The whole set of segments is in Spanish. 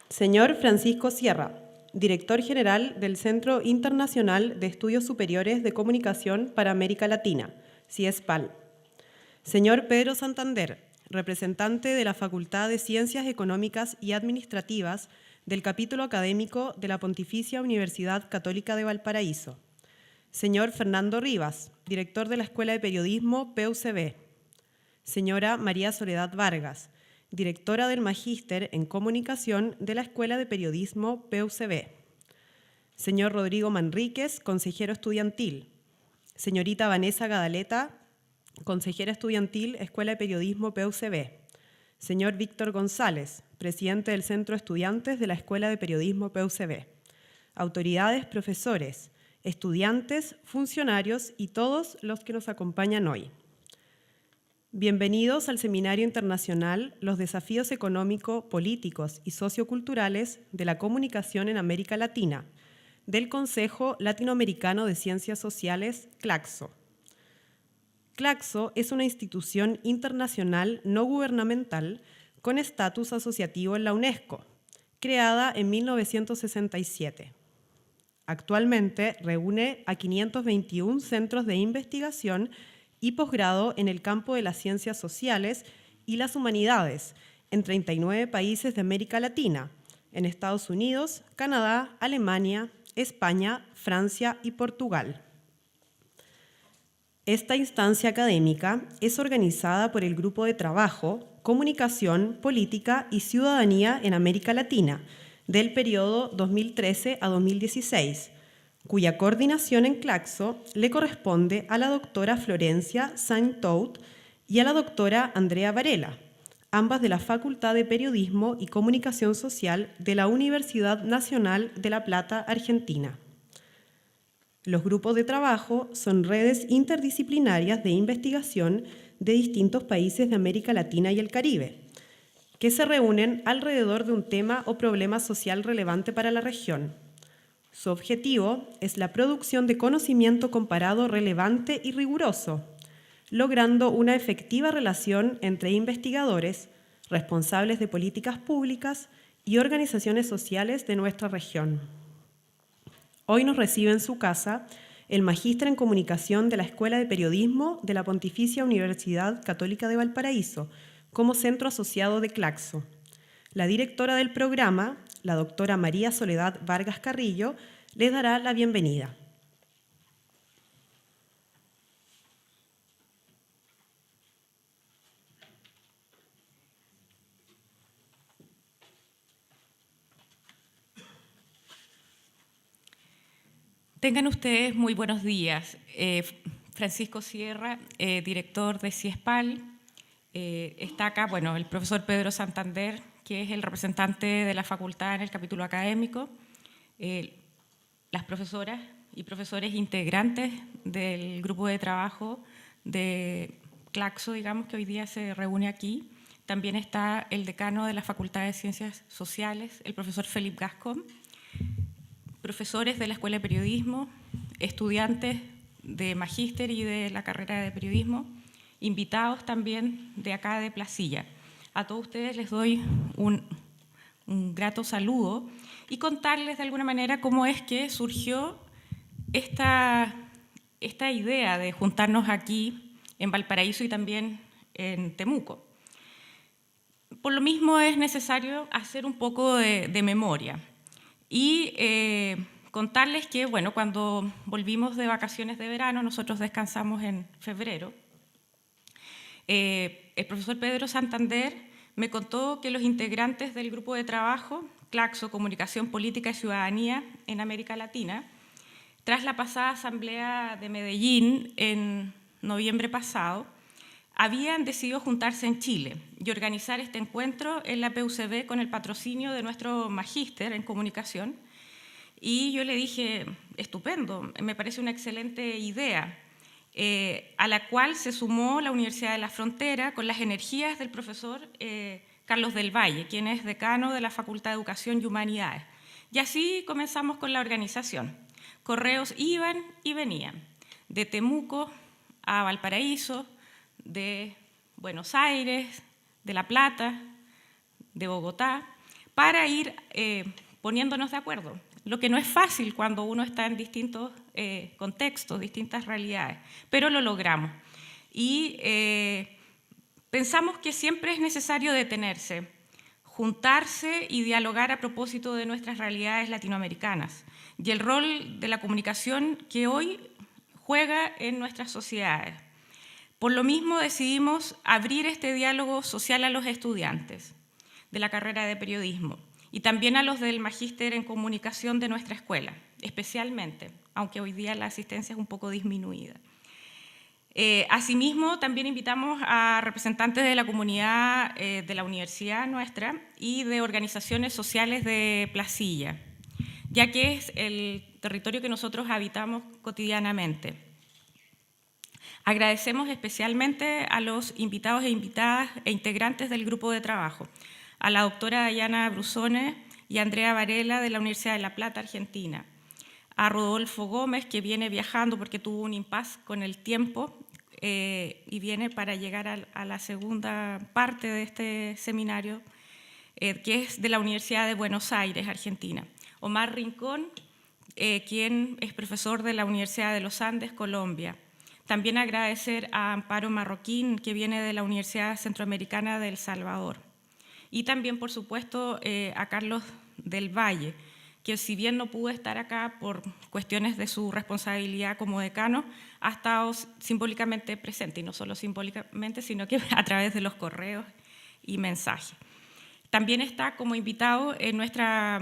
Señor Francisco Sierra, Director General del Centro Internacional de Estudios Superiores de Comunicación para América Latina, CIESPAL. Señor Pedro Santander, representante de la Facultad de Ciencias Económicas y Administrativas del capítulo académico de la Pontificia Universidad Católica de Valparaíso. Señor Fernando Rivas, director de la Escuela de Periodismo PUCB. Señora María Soledad Vargas, directora del Magíster en Comunicación de la Escuela de Periodismo PUCB. Señor Rodrigo Manríquez, consejero estudiantil. Señorita Vanessa Gadaleta, consejera estudiantil, Escuela de Periodismo PUCB. Señor Víctor González, presidente del Centro de Estudiantes de la Escuela de Periodismo PUCB. Autoridades, profesores, estudiantes, funcionarios y todos los que nos acompañan hoy. Bienvenidos al Seminario Internacional Los desafíos económicos, políticos y socioculturales de la comunicación en América Latina, del Consejo Latinoamericano de Ciencias Sociales, CLACSO. CLACSO es una institución internacional no gubernamental con estatus asociativo en la UNESCO, creada en 1967. Actualmente reúne a 521 centros de investigación y posgrado en el campo de las ciencias sociales y las humanidades en 39 países de América Latina, en Estados Unidos, Canadá, Alemania, España, Francia y Portugal. Esta instancia académica es organizada por el Grupo de Trabajo, Comunicación, Política y Ciudadanía en América Latina, del periodo 2013 a 2016, cuya coordinación en CLACSO le corresponde a la doctora Florencia Saint-Tout y a la doctora Andrea Varela, ambas de la Facultad de Periodismo y Comunicación Social de la Universidad Nacional de La Plata, Argentina. Los grupos de trabajo son redes interdisciplinarias de investigación de distintos países de América Latina y el Caribe, que se reúnen alrededor de un tema o problema social relevante para la región. Su objetivo es la producción de conocimiento comparado relevante y riguroso, logrando una efectiva relación entre investigadores, responsables de políticas públicas y organizaciones sociales de nuestra región. Hoy nos recibe en su casa el Magíster en Comunicación de la Escuela de Periodismo de la Pontificia Universidad Católica de Valparaíso, como centro asociado de CLACSO. La directora del programa, la doctora María Soledad Vargas Carrillo, les dará la bienvenida. Tengan ustedes muy buenos días. Francisco Sierra, director de CIESPAL. Está acá, el profesor Pedro Santander, que es el representante de la facultad en el capítulo académico, las profesoras y profesores integrantes del grupo de trabajo de CLACSO, digamos, que hoy día se reúne aquí. También está el decano de la Facultad de Ciencias Sociales, el profesor Felipe Gascón, profesores de la Escuela de Periodismo, estudiantes de Magíster y de la carrera de Periodismo, invitados también de acá de Placilla. A todos ustedes les doy un grato saludo y contarles de alguna manera cómo es que surgió esta idea de juntarnos aquí en Valparaíso y también en Temuco. Por lo mismo es necesario hacer un poco de memoria y contarles que, cuando volvimos de vacaciones de verano, nosotros descansamos en febrero, el profesor Pedro Santander me contó que los integrantes del grupo de trabajo CLACSO, Comunicación Política y Ciudadanía en América Latina, tras la pasada asamblea de Medellín en noviembre pasado, habían decidido juntarse en Chile y organizar este encuentro en la PUCB con el patrocinio de nuestro magíster en comunicación. Y yo le dije, estupendo, me parece una excelente idea, a la cual se sumó la Universidad de la Frontera con las energías del profesor Carlos del Valle, quien es decano de la Facultad de Educación y Humanidades. Y así comenzamos con la organización. Correos iban y venían, de Temuco a Valparaíso, de Buenos Aires, de La Plata, de Bogotá, para ir poniéndonos de acuerdo, lo que no es fácil cuando uno está en distintos contextos, distintas realidades, pero lo logramos. Y pensamos que siempre es necesario detenerse, juntarse y dialogar a propósito de nuestras realidades latinoamericanas y el rol de la comunicación que hoy juega en nuestras sociedades. Por lo mismo decidimos abrir este diálogo social a los estudiantes de la carrera de periodismo y también a los del magíster en comunicación de nuestra escuela, especialmente, aunque hoy día la asistencia es un poco disminuida. Asimismo, también invitamos a representantes de la comunidad de la universidad nuestra y de organizaciones sociales de Placilla, ya que es el territorio que nosotros habitamos cotidianamente. Agradecemos especialmente a los invitados e invitadas e integrantes del grupo de trabajo, a la doctora Dayana Brusone y Andrea Varela de la Universidad de La Plata, Argentina, a Rodolfo Gómez, que viene viajando porque tuvo un impasse con el tiempo y viene para llegar a la segunda parte de este seminario, que es de la Universidad de Buenos Aires, Argentina. Omar Rincón, quien es profesor de la Universidad de los Andes, Colombia. También agradecer a Amparo Marroquín, que viene de la Universidad Centroamericana de El Salvador. Y también, por supuesto, a Carlos del Valle, que si bien no pudo estar acá por cuestiones de su responsabilidad como decano, ha estado simbólicamente presente, y no solo simbólicamente, sino que a través de los correos y mensajes. También está como invitado de nuestra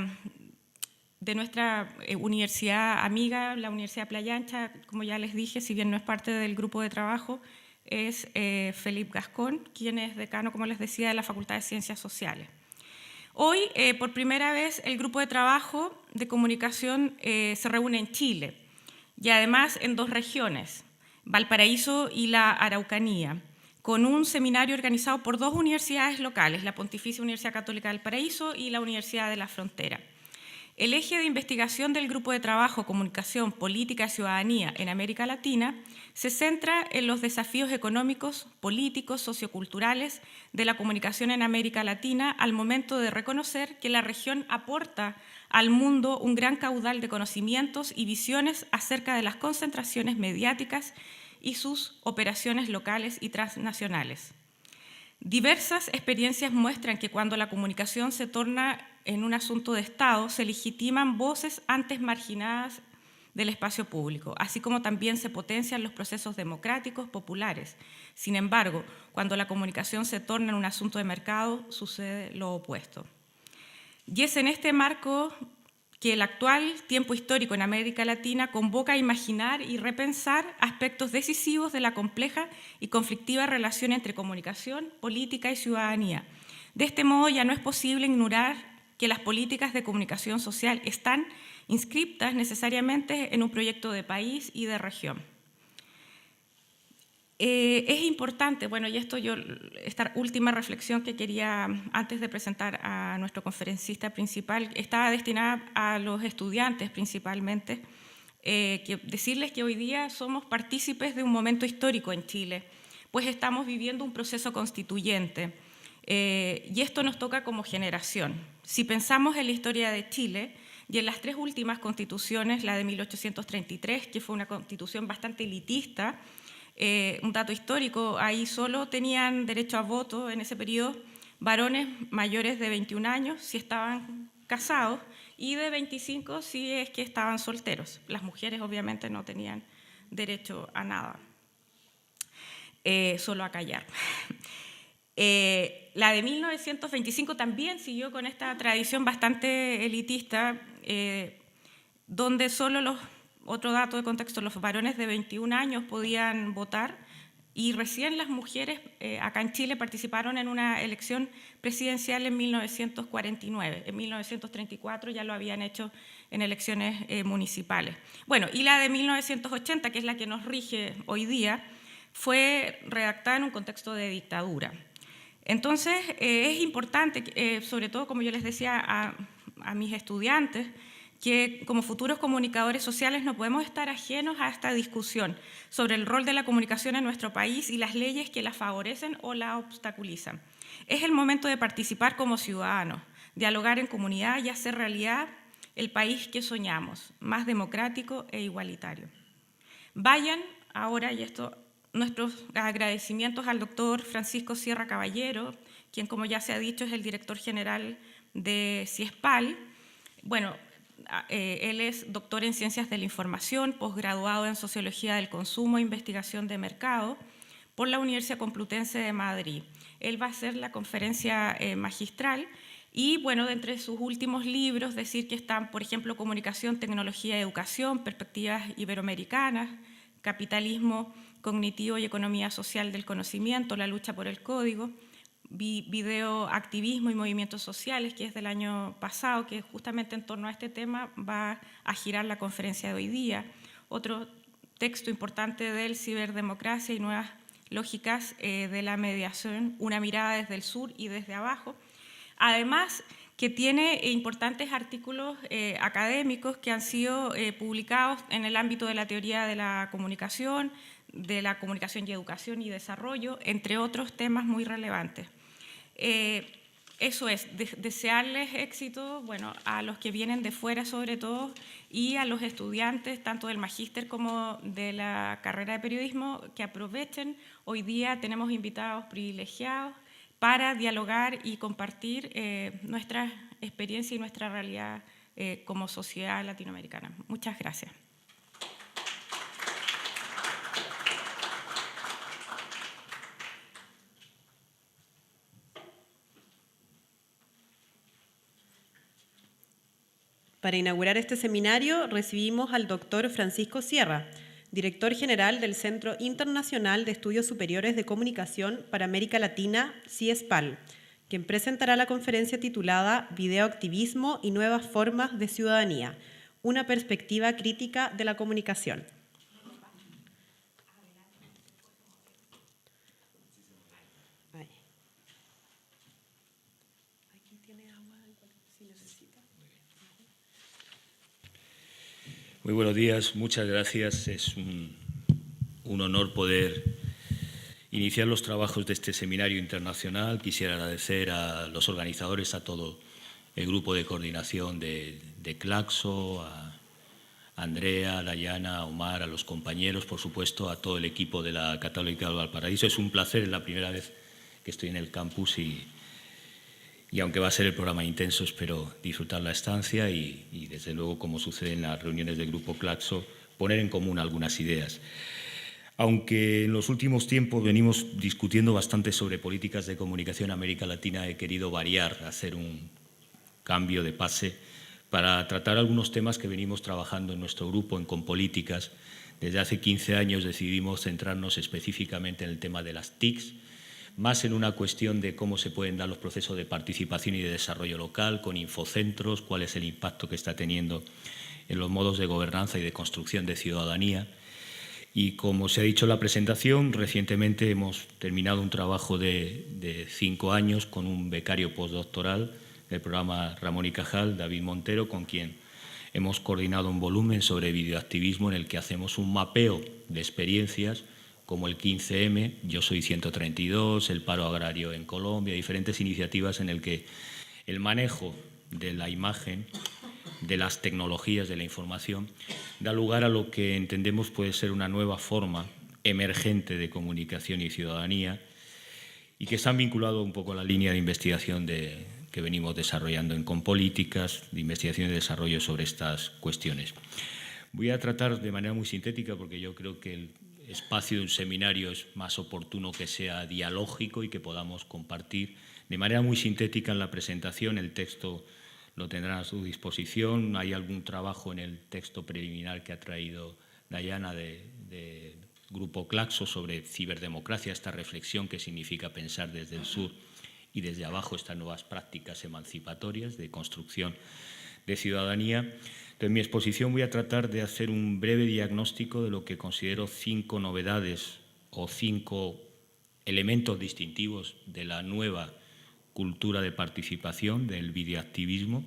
universidad amiga, la Universidad Playa Ancha, como ya les dije, si bien no es parte del grupo de trabajo, es Felipe Gascón, quien es decano, como les decía, de la Facultad de Ciencias Sociales. Hoy, por primera vez, el grupo de trabajo de comunicación se reúne en Chile y además en dos regiones, Valparaíso y la Araucanía, con un seminario organizado por dos universidades locales, la Pontificia Universidad Católica del Paraíso y la Universidad de la Frontera. El eje de investigación del Grupo de Trabajo Comunicación, Política y Ciudadanía en América Latina se centra en los desafíos económicos, políticos, socioculturales de la comunicación en América Latina al momento de reconocer que la región aporta al mundo un gran caudal de conocimientos y visiones acerca de las concentraciones mediáticas y sus operaciones locales y transnacionales. Diversas experiencias muestran que cuando la comunicación se torna en un asunto de Estado, se legitiman voces antes marginadas del espacio público, así como también se potencian los procesos democráticos populares. Sin embargo, cuando la comunicación se torna en un asunto de mercado, sucede lo opuesto. Y es en este marco que el actual tiempo histórico en América Latina convoca a imaginar y repensar aspectos decisivos de la compleja y conflictiva relación entre comunicación, política y ciudadanía. De este modo ya no es posible ignorar que las políticas de comunicación social están inscriptas necesariamente en un proyecto de país y de región. Es importante, bueno, y esta última reflexión que quería, antes de presentar a nuestro conferencista principal, estaba destinada a los estudiantes principalmente, decirles que hoy día somos partícipes de un momento histórico en Chile, pues estamos viviendo un proceso constituyente, y esto nos toca como generación. Si pensamos en la historia de Chile y en las tres últimas constituciones, la de 1833, que fue una constitución bastante elitista, un dato histórico, ahí solo tenían derecho a voto en ese periodo varones mayores de 21 años si estaban casados y de 25 si es que estaban solteros. Las mujeres obviamente no tenían derecho a nada, solo a callar. La de 1925 también siguió con esta tradición bastante elitista, donde solo otro dato de contexto, los varones de 21 años podían votar y recién las mujeres acá en Chile participaron en una elección presidencial en 1949. En 1934 ya lo habían hecho en elecciones municipales. Bueno, y la de 1980, que es la que nos rige hoy día, fue redactada en un contexto de dictadura. Entonces, es importante, sobre todo, como yo les decía a mis estudiantes, que como futuros comunicadores sociales no podemos estar ajenos a esta discusión sobre el rol de la comunicación en nuestro país y las leyes que la favorecen o la obstaculizan. Es el momento de participar como ciudadanos, dialogar en comunidad y hacer realidad el país que soñamos, más democrático e igualitario. Vayan ahora, y esto, nuestros agradecimientos al doctor Francisco Sierra Caballero, quien, como ya se ha dicho, es el director general de CIESPAL. Bueno, él es doctor en Ciencias de la Información, posgraduado en Sociología del Consumo e Investigación de Mercado por la Universidad Complutense de Madrid. Él va a hacer la conferencia magistral y, bueno, de entre sus últimos libros, decir que están, por ejemplo, Comunicación, Tecnología y Educación, Perspectivas Iberoamericanas, Capitalismo Cognitivo y Economía Social del Conocimiento, La lucha por el código, Videoactivismo y Movimientos Sociales, que es del año pasado, que justamente en torno a este tema va a girar la conferencia de hoy día. Otro texto importante de él, Ciberdemocracia y Nuevas Lógicas de la Mediación, una mirada desde el sur y desde abajo. Además, que tiene importantes artículos académicos que han sido publicados en el ámbito de la teoría de la comunicación y educación y desarrollo, entre otros temas muy relevantes. Eso es, desearles éxito, bueno, a los que vienen de fuera sobre todo y a los estudiantes tanto del magíster como de la carrera de periodismo que aprovechen. Hoy día tenemos invitados privilegiados para dialogar y compartir nuestra experiencia y nuestra realidad como sociedad latinoamericana. Muchas gracias. Para inaugurar este seminario recibimos al doctor Francisco Sierra, director general del Centro Internacional de Estudios Superiores de Comunicación para América Latina, CIESPAL, quien presentará la conferencia titulada Videoactivismo y nuevas formas de ciudadanía, una perspectiva crítica de la comunicación. Muy buenos días, muchas gracias. Es un honor poder iniciar los trabajos de este seminario internacional. Quisiera agradecer a los organizadores, a todo el grupo de coordinación de Claxo, a Andrea, a Dayana, a Omar, a los compañeros, por supuesto, a todo el equipo de la Católica de Valparaíso. Es un placer, es la primera vez que estoy en el campus y aunque va a ser el programa intenso, espero disfrutar la estancia y desde luego, como sucede en las reuniones del Grupo Claxo, poner en común algunas ideas. Aunque en los últimos tiempos venimos discutiendo bastante sobre políticas de comunicación en América Latina, he querido variar, hacer un cambio de pase para tratar algunos temas que venimos trabajando en nuestro grupo en Compolíticas. Desde hace 15 años decidimos centrarnos específicamente en el tema de las TICs, más en una cuestión de cómo se pueden dar los procesos de participación y de desarrollo local, con infocentros, cuál es el impacto que está teniendo en los modos de gobernanza y de construcción de ciudadanía. Y como se ha dicho en la presentación, recientemente hemos terminado un trabajo de 5 años con un becario postdoctoral del programa Ramón y Cajal, David Montero, con quien hemos coordinado un volumen sobre videoactivismo en el que hacemos un mapeo de experiencias como el 15M, Yo Soy 132, el paro agrario en Colombia, diferentes iniciativas en el que el manejo de la imagen, de las tecnologías de la información, da lugar a lo que entendemos puede ser una nueva forma emergente de comunicación y ciudadanía y que están vinculados un poco a la línea de investigación que venimos desarrollando en Compolíticas, de investigación y desarrollo sobre estas cuestiones. Voy a tratar de manera muy sintética porque yo creo que el espacio de un seminario es más oportuno que sea dialógico y que podamos compartir de manera muy sintética en la presentación. El texto lo tendrán a su disposición. Hay algún trabajo en el texto preliminar que ha traído Dayana de Grupo Claxo sobre ciberdemocracia, esta reflexión que significa pensar desde el sur y desde abajo estas nuevas prácticas emancipatorias de construcción de ciudadanía. En mi exposición voy a tratar de hacer un breve diagnóstico de lo que considero 5 novedades o 5 elementos distintivos de la nueva cultura de participación del videoactivismo.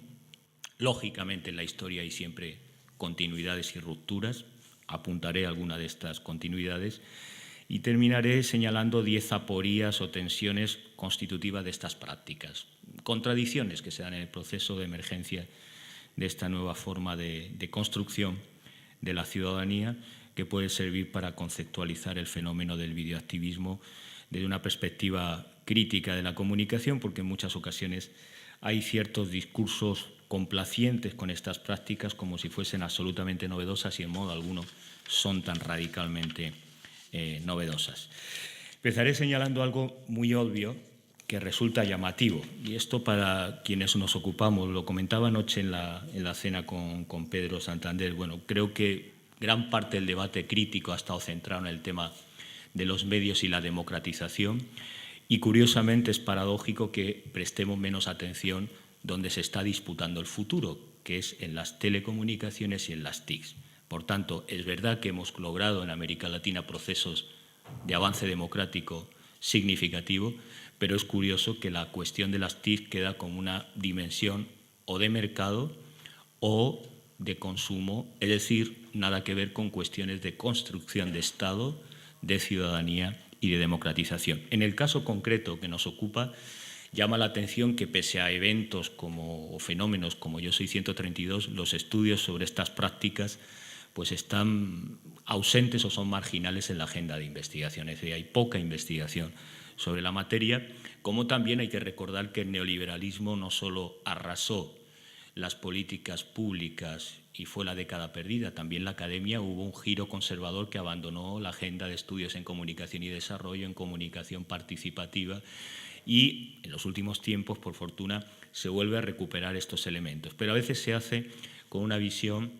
Lógicamente en la historia hay siempre continuidades y rupturas, apuntaré alguna de estas continuidades y terminaré señalando 10 aporías o tensiones constitutivas de estas prácticas, contradicciones que se dan en el proceso de emergencia de esta nueva forma de construcción de la ciudadanía, que puede servir para conceptualizar el fenómeno del videoactivismo desde una perspectiva crítica de la comunicación, porque en muchas ocasiones hay ciertos discursos complacientes con estas prácticas como si fuesen absolutamente novedosas y en modo alguno son tan radicalmente novedosas. Empezaré señalando algo muy obvio que resulta llamativo, y esto para quienes nos ocupamos, lo comentaba anoche en la cena con Pedro Santander. Bueno, creo que gran parte del debate crítico ha estado centrado en el tema de los medios y la democratización, y curiosamente es paradójico que prestemos menos atención donde se está disputando el futuro, que es en las telecomunicaciones y en las TICs. Por tanto, es verdad que hemos logrado en América Latina procesos de avance democrático significativo, pero es curioso que la cuestión de las TIC queda como una dimensión o de mercado o de consumo, es decir, nada que ver con cuestiones de construcción de Estado, de ciudadanía y de democratización. En el caso concreto que nos ocupa, llama la atención que pese a eventos o fenómenos como Yo Soy 132, los estudios sobre estas prácticas pues están ausentes o son marginales en la agenda de investigación. Es decir, hay poca investigación sobre la materia, como también hay que recordar que el neoliberalismo no solo arrasó las políticas públicas y fue la década perdida, también la academia hubo un giro conservador que abandonó la agenda de estudios en comunicación y desarrollo, en comunicación participativa, y en los últimos tiempos, por fortuna, se vuelve a recuperar estos elementos. Pero a veces se hace con una visión,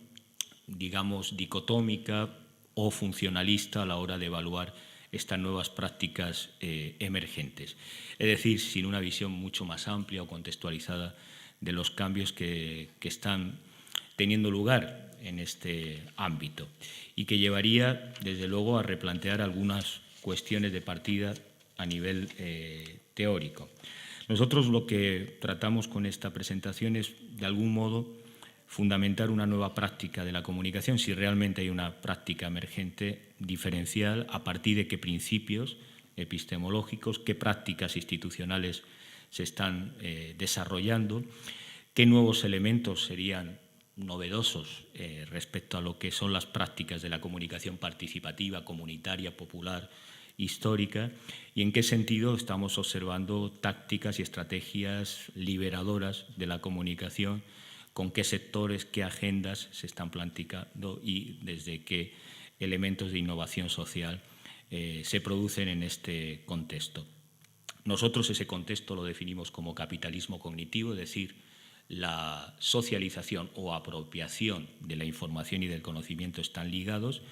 digamos, dicotómica o funcionalista a la hora de evaluar estas nuevas prácticas emergentes. Es decir, sin una visión mucho más amplia o contextualizada de los cambios que están teniendo lugar en este ámbito y que llevaría, desde luego, a replantear algunas cuestiones de partida a nivel teórico. Nosotros lo que tratamos con esta presentación es, de algún modo, fundamentar una nueva práctica de la comunicación, si realmente hay una práctica emergente diferencial, a partir de qué principios epistemológicos, qué prácticas institucionales se están desarrollando, qué nuevos elementos serían novedosos respecto a lo que son las prácticas de la comunicación participativa, comunitaria, popular, histórica, y en qué sentido estamos observando tácticas y estrategias liberadoras de la comunicación, con qué sectores, qué agendas se están planteando y desde qué elementos de innovación social se producen en este contexto. Nosotros ese contexto lo definimos como capitalismo cognitivo, es decir, la socialización o apropiación de la información y del conocimiento están ligados,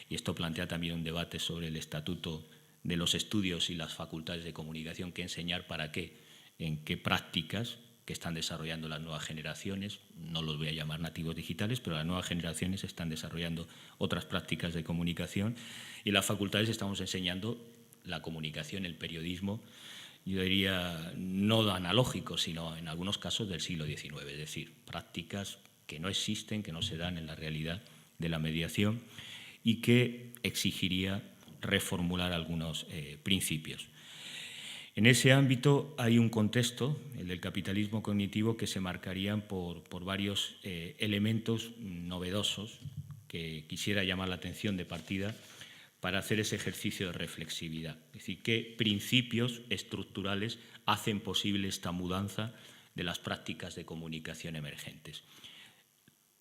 y esto plantea también un debate sobre el estatuto de los estudios y las facultades de comunicación, qué enseñar, para qué, en qué prácticas que están desarrollando las nuevas generaciones, no los voy a llamar nativos digitales, pero las nuevas generaciones están desarrollando otras prácticas de comunicación, y las facultades estamos enseñando la comunicación, el periodismo, yo diría no analógico, sino en algunos casos del siglo XIX, es decir, prácticas que no existen, que no se dan en la realidad de la mediación y que exigiría reformular algunos principios. En ese ámbito hay un contexto, el del capitalismo cognitivo, que se marcarían por varios elementos novedosos que quisiera llamar la atención de partida para hacer ese ejercicio de reflexividad. Es decir, qué principios estructurales hacen posible esta mudanza de las prácticas de comunicación emergentes.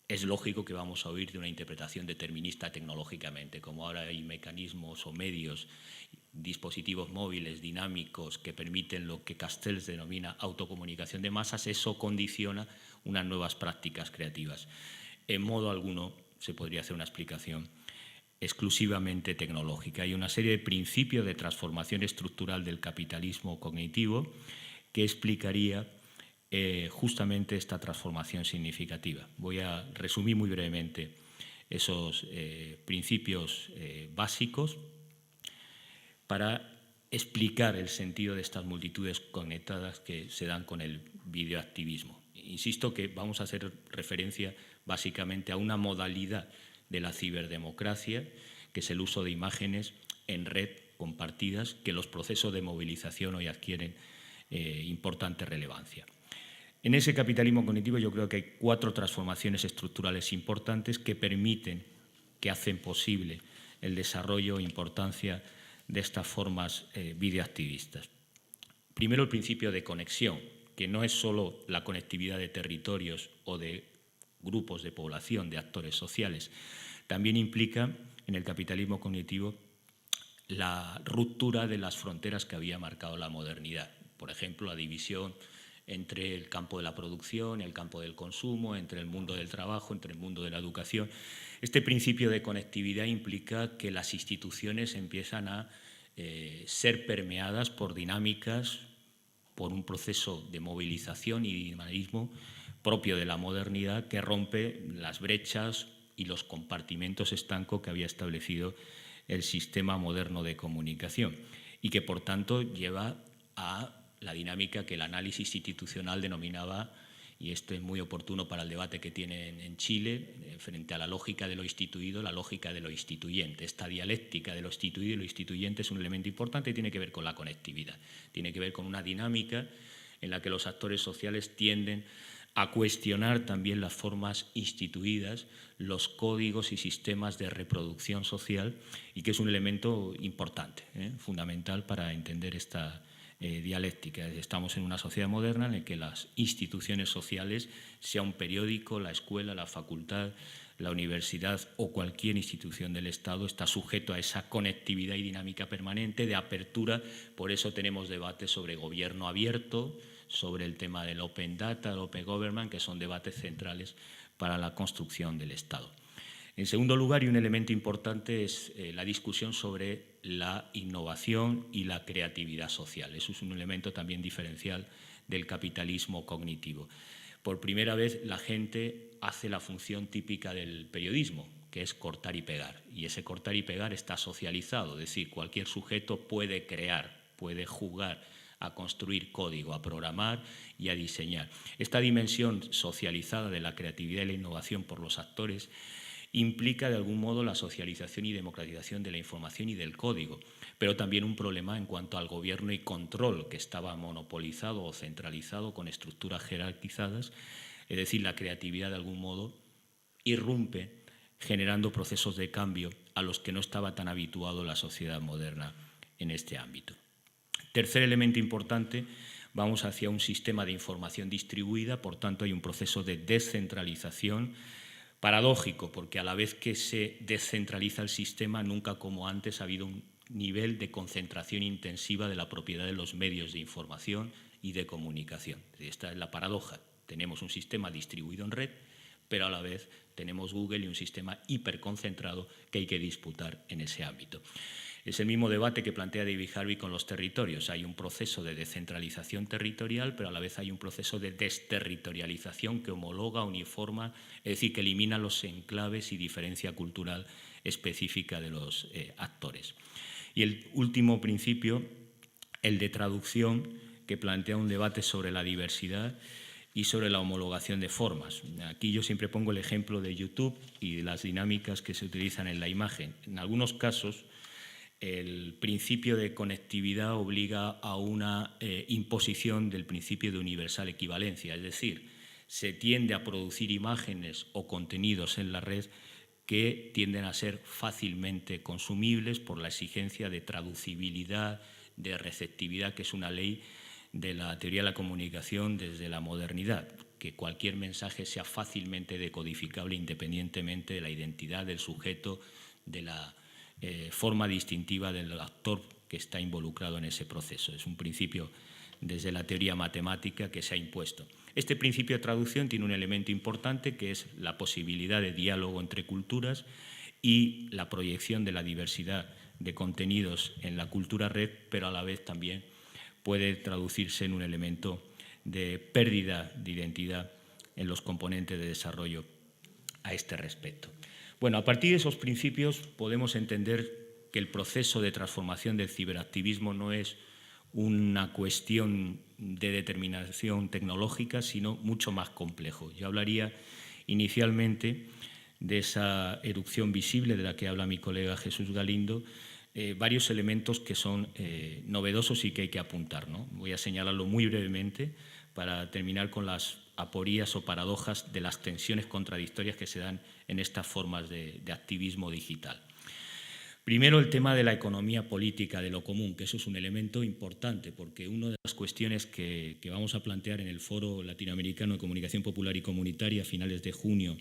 Es lógico que vamos a oír de una interpretación determinista tecnológicamente, como ahora hay mecanismos o medios, dispositivos móviles dinámicos que permiten lo que Castells denomina autocomunicación de masas, eso condiciona unas nuevas prácticas creativas. En modo alguno se podría hacer una explicación exclusivamente tecnológica. Hay una serie de principios de transformación estructural del capitalismo cognitivo que explicaría justamente esta transformación significativa. Voy a resumir muy brevemente esos principios básicos para explicar el sentido de estas multitudes conectadas que se dan con el videoactivismo. Insisto que vamos a hacer referencia básicamente a una modalidad de la ciberdemocracia, que es el uso de imágenes en red compartidas que los procesos de movilización hoy adquieren importante relevancia. En ese capitalismo cognitivo yo creo que hay 4 transformaciones estructurales importantes que permiten, que hacen posible el desarrollo e importancia de estas formas videoactivistas. Primero, el principio de conexión, que no es solo la conectividad de territorios o de grupos de población, de actores sociales, también implica en el capitalismo cognitivo la ruptura de las fronteras que había marcado la modernidad. Por ejemplo, la división entre el campo de la producción y el campo del consumo, entre el mundo del trabajo, entre el mundo de la educación. Este principio de conectividad implica que las instituciones empiezan a ser permeadas por dinámicas, por un proceso de movilización y dinamismo propio de la modernidad que rompe las brechas y los compartimentos estancos que había establecido el sistema moderno de comunicación y que, por tanto, lleva a la dinámica que el análisis institucional denominaba, y esto es muy oportuno para el debate que tienen en Chile, frente a la lógica de lo instituido, la lógica de lo instituyente. Esta dialéctica de lo instituido y lo instituyente es un elemento importante y tiene que ver con la conectividad, tiene que ver con una dinámica en la que los actores sociales tienden a cuestionar también las formas instituidas, los códigos y sistemas de reproducción social, y que es un elemento importante, fundamental para entender esta dialéctica. Estamos en una sociedad moderna en la que las instituciones sociales, sea un periódico, la escuela, la facultad, la universidad o cualquier institución del Estado, está sujeto a esa conectividad y dinámica permanente de apertura. Por eso tenemos debates sobre gobierno abierto, sobre el tema del Open Data, del Open Government, que son debates centrales para la construcción del Estado. En segundo lugar, y un elemento importante, es la discusión sobre la innovación y la creatividad social. Eso es un elemento también diferencial del capitalismo cognitivo. Por primera vez, la gente hace la función típica del periodismo, que es cortar y pegar. Y ese cortar y pegar está socializado, es decir, cualquier sujeto puede crear, puede jugar a construir código, a programar y a diseñar. Esta dimensión socializada de la creatividad y la innovación por los actores implica de algún modo la socialización y democratización de la información y del código, pero también un problema en cuanto al gobierno y control, que estaba monopolizado o centralizado con estructuras jerarquizadas, es decir, la creatividad de algún modo irrumpe generando procesos de cambio a los que no estaba tan habituado la sociedad moderna en este ámbito. Tercer elemento importante, vamos hacia un sistema de información distribuida, por tanto hay un proceso de descentralización paradójico, porque a la vez que se descentraliza el sistema, nunca como antes ha habido un nivel de concentración intensiva de la propiedad de los medios de información y de comunicación. Esta es la paradoja. Tenemos un sistema distribuido en red, pero a la vez tenemos Google y un sistema hiperconcentrado que hay que disputar en ese ámbito. Es el mismo debate que plantea David Harvey con los territorios. Hay un proceso de descentralización territorial, pero a la vez hay un proceso de desterritorialización que homologa, uniforma, es decir, que elimina los enclaves y diferencia cultural específica de los actores. Y el último principio, el de traducción, que plantea un debate sobre la diversidad y sobre la homologación de formas. Aquí yo siempre pongo el ejemplo de YouTube y de las dinámicas que se utilizan en la imagen. En algunos casos, el principio de conectividad obliga a una imposición del principio de universal equivalencia, es decir, se tiende a producir imágenes o contenidos en la red que tienden a ser fácilmente consumibles por la exigencia de traducibilidad, de receptividad, que es una ley de la teoría de la comunicación desde la modernidad, que cualquier mensaje sea fácilmente decodificable independientemente de la identidad del sujeto, de la forma distintiva del actor que está involucrado en ese proceso. Es un principio desde la teoría matemática que se ha impuesto. Este principio de traducción tiene un elemento importante que es la posibilidad de diálogo entre culturas y la proyección de la diversidad de contenidos en la cultura red, pero a la vez también puede traducirse en un elemento de pérdida de identidad en los componentes de desarrollo a este respecto. Bueno, a partir de esos principios podemos entender que el proceso de transformación del ciberactivismo no es una cuestión de determinación tecnológica, sino mucho más complejo. Yo hablaría inicialmente de esa erupción visible de la que habla mi colega Jesús Galindo, varios elementos que son novedosos y que hay que apuntar, ¿no? Voy a señalarlo muy brevemente para terminar con las aporías o paradojas de las tensiones contradictorias que se dan en estas formas de activismo digital. Primero, el tema de la economía política de lo común, que eso es un elemento importante, porque una de las cuestiones que vamos a plantear en el Foro Latinoamericano de Comunicación Popular y Comunitaria a finales de junio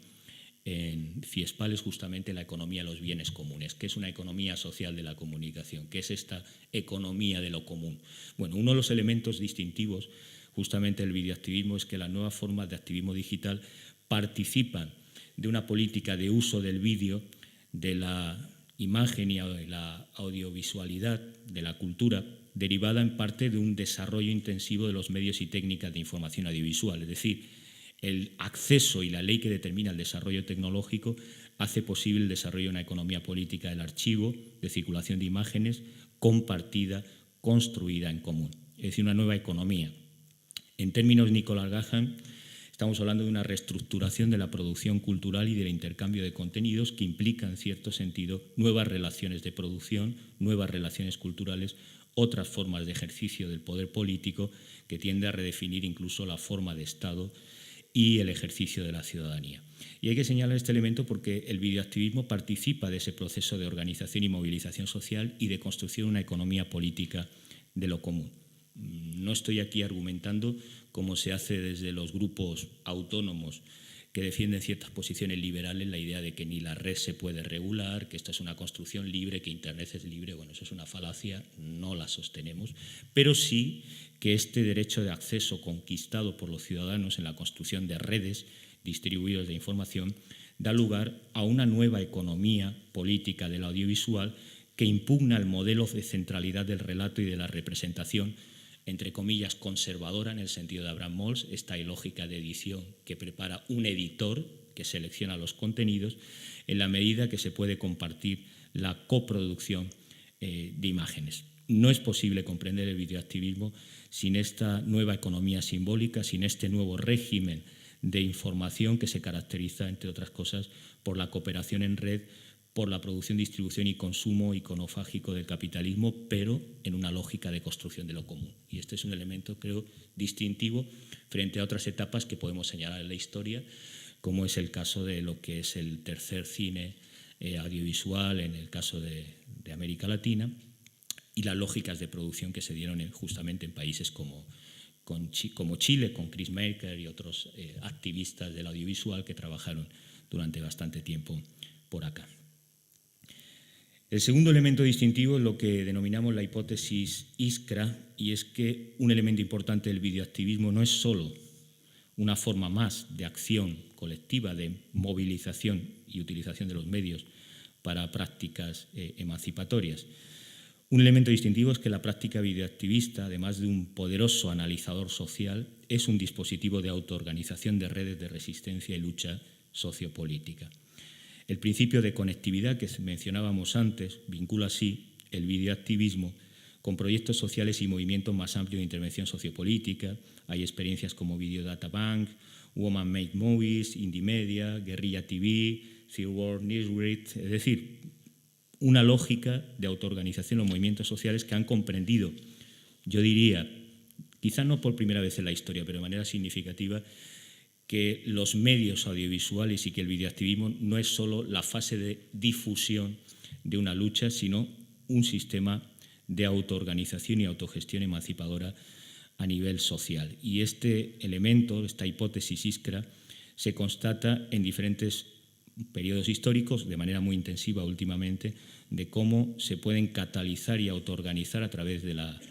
en CIESPAL es justamente la economía de los bienes comunes, que es una economía social de la comunicación, que es esta economía de lo común. Bueno, uno de los elementos distintivos justamente del videoactivismo es que las nuevas formas de activismo digital participan de una política de uso del vídeo, de la imagen y la audiovisualidad, de la cultura, derivada en parte de un desarrollo intensivo de los medios y técnicas de información audiovisual, es decir, el acceso y la ley que determina el desarrollo tecnológico hace posible el desarrollo de una economía política del archivo, de circulación de imágenes, compartida, construida en común. Es decir, una nueva economía. En términos Nicolás Gahan, estamos hablando de una reestructuración de la producción cultural y del intercambio de contenidos que implica, en cierto sentido, nuevas relaciones de producción, nuevas relaciones culturales, otras formas de ejercicio del poder político que tiende a redefinir incluso la forma de Estado y el ejercicio de la ciudadanía. Y hay que señalar este elemento porque el videoactivismo participa de ese proceso de organización y movilización social y de construcción de una economía política de lo común. No estoy aquí argumentando como se hace desde los grupos autónomos que defienden ciertas posiciones liberales, la idea de que ni la red se puede regular, que esta es una construcción libre, que Internet es libre. Bueno, eso es una falacia, no la sostenemos, pero sí que este derecho de acceso conquistado por los ciudadanos en la construcción de redes distribuidas de información da lugar a una nueva economía política del audiovisual que impugna el modelo de centralidad del relato y de la representación, entre comillas, conservadora en el sentido de Abraham Maltz, esta lógica de edición que prepara un editor que selecciona los contenidos, en la medida que se puede compartir la coproducción de imágenes. No es posible comprender el videoactivismo sin esta nueva economía simbólica, sin este nuevo régimen de información que se caracteriza, entre otras cosas, por la cooperación en red, por la producción, distribución y consumo iconofágico del capitalismo, pero en una lógica de construcción de lo común. Y este es un elemento, creo, distintivo frente a otras etapas que podemos señalar en la historia, como es el caso de lo que es el tercer cine audiovisual en el caso de América Latina, y las lógicas de producción que se dieron justamente en países como Chile, con Chris Maker y otros activistas del audiovisual que trabajaron durante bastante tiempo por acá. El segundo elemento distintivo es lo que denominamos la hipótesis Iskra, y es que un elemento importante del videoactivismo no es solo una forma más de acción colectiva, de movilización y utilización de los medios para prácticas emancipatorias. Un elemento distintivo es que la práctica videoactivista, además de un poderoso analizador social, es un dispositivo de autoorganización de redes de resistencia y lucha sociopolítica. El principio de conectividad que mencionábamos antes vincula así el videoactivismo con proyectos sociales y movimientos más amplios de intervención sociopolítica. Hay experiencias como Video Data Bank, Woman Make Movies, Indie Media, Guerrilla TV, Third World Newsgrid, es decir, una lógica de autoorganización de los movimientos sociales que han comprendido, yo diría, quizá no por primera vez en la historia, pero de manera significativa, que los medios audiovisuales y que el videoactivismo no es solo la fase de difusión de una lucha, sino un sistema de autoorganización y autogestión emancipadora a nivel social. Y este elemento, esta hipótesis Iskra, se constata en diferentes periodos históricos, de manera muy intensiva últimamente, de cómo se pueden catalizar y autoorganizar a través de la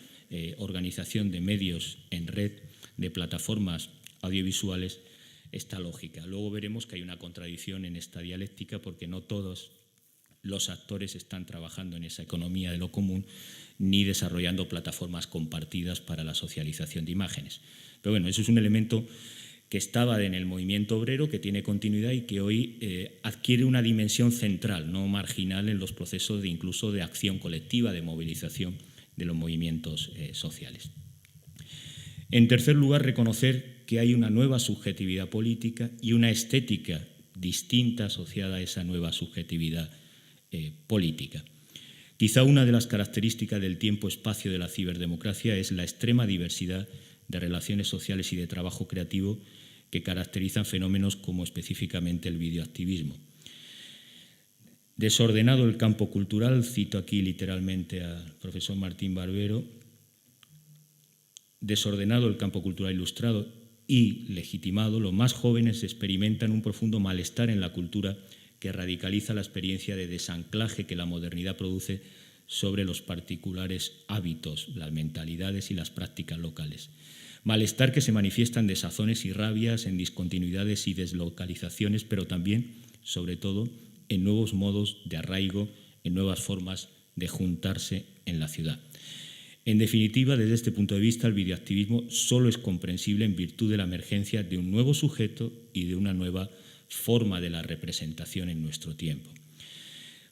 organización de medios en red, de plataformas audiovisuales, esta lógica. Luego veremos que hay una contradicción en esta dialéctica porque no todos los actores están trabajando en esa economía de lo común ni desarrollando plataformas compartidas para la socialización de imágenes. Pero bueno, eso es un elemento que estaba en el movimiento obrero, que tiene continuidad y que hoy adquiere una dimensión central, no marginal, en los procesos de incluso de acción colectiva, de movilización de los movimientos sociales. En tercer lugar, reconocer que hay una nueva subjetividad política y una estética distinta asociada a esa nueva subjetividad política. Quizá una de las características del tiempo-espacio de la ciberdemocracia es la extrema diversidad de relaciones sociales y de trabajo creativo que caracterizan fenómenos como específicamente el videoactivismo. Desordenado el campo cultural, cito aquí literalmente al profesor Martín Barbero, desordenado el campo cultural ilustrado y legitimado, los más jóvenes experimentan un profundo malestar en la cultura que radicaliza la experiencia de desanclaje que la modernidad produce sobre los particulares hábitos, las mentalidades y las prácticas locales. Malestar que se manifiesta en desazones y rabias, en discontinuidades y deslocalizaciones, pero también, sobre todo, en nuevos modos de arraigo, en nuevas formas de juntarse en la ciudad. En definitiva, desde este punto de vista, el videoactivismo solo es comprensible en virtud de la emergencia de un nuevo sujeto y de una nueva forma de la representación en nuestro tiempo.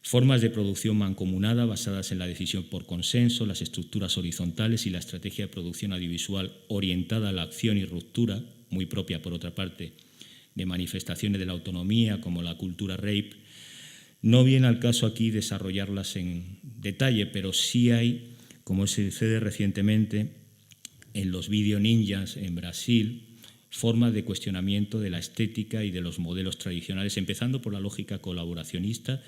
Formas de producción mancomunada basadas en la decisión por consenso, las estructuras horizontales y la estrategia de producción audiovisual orientada a la acción y ruptura, muy propia, por otra parte, de manifestaciones de la autonomía como la cultura rape. No viene al caso aquí desarrollarlas en detalle, pero sí hay, como se sucede recientemente en los video ninjas en Brasil, formas de cuestionamiento de la estética y de los modelos tradicionales, empezando por la lógica colaboracionista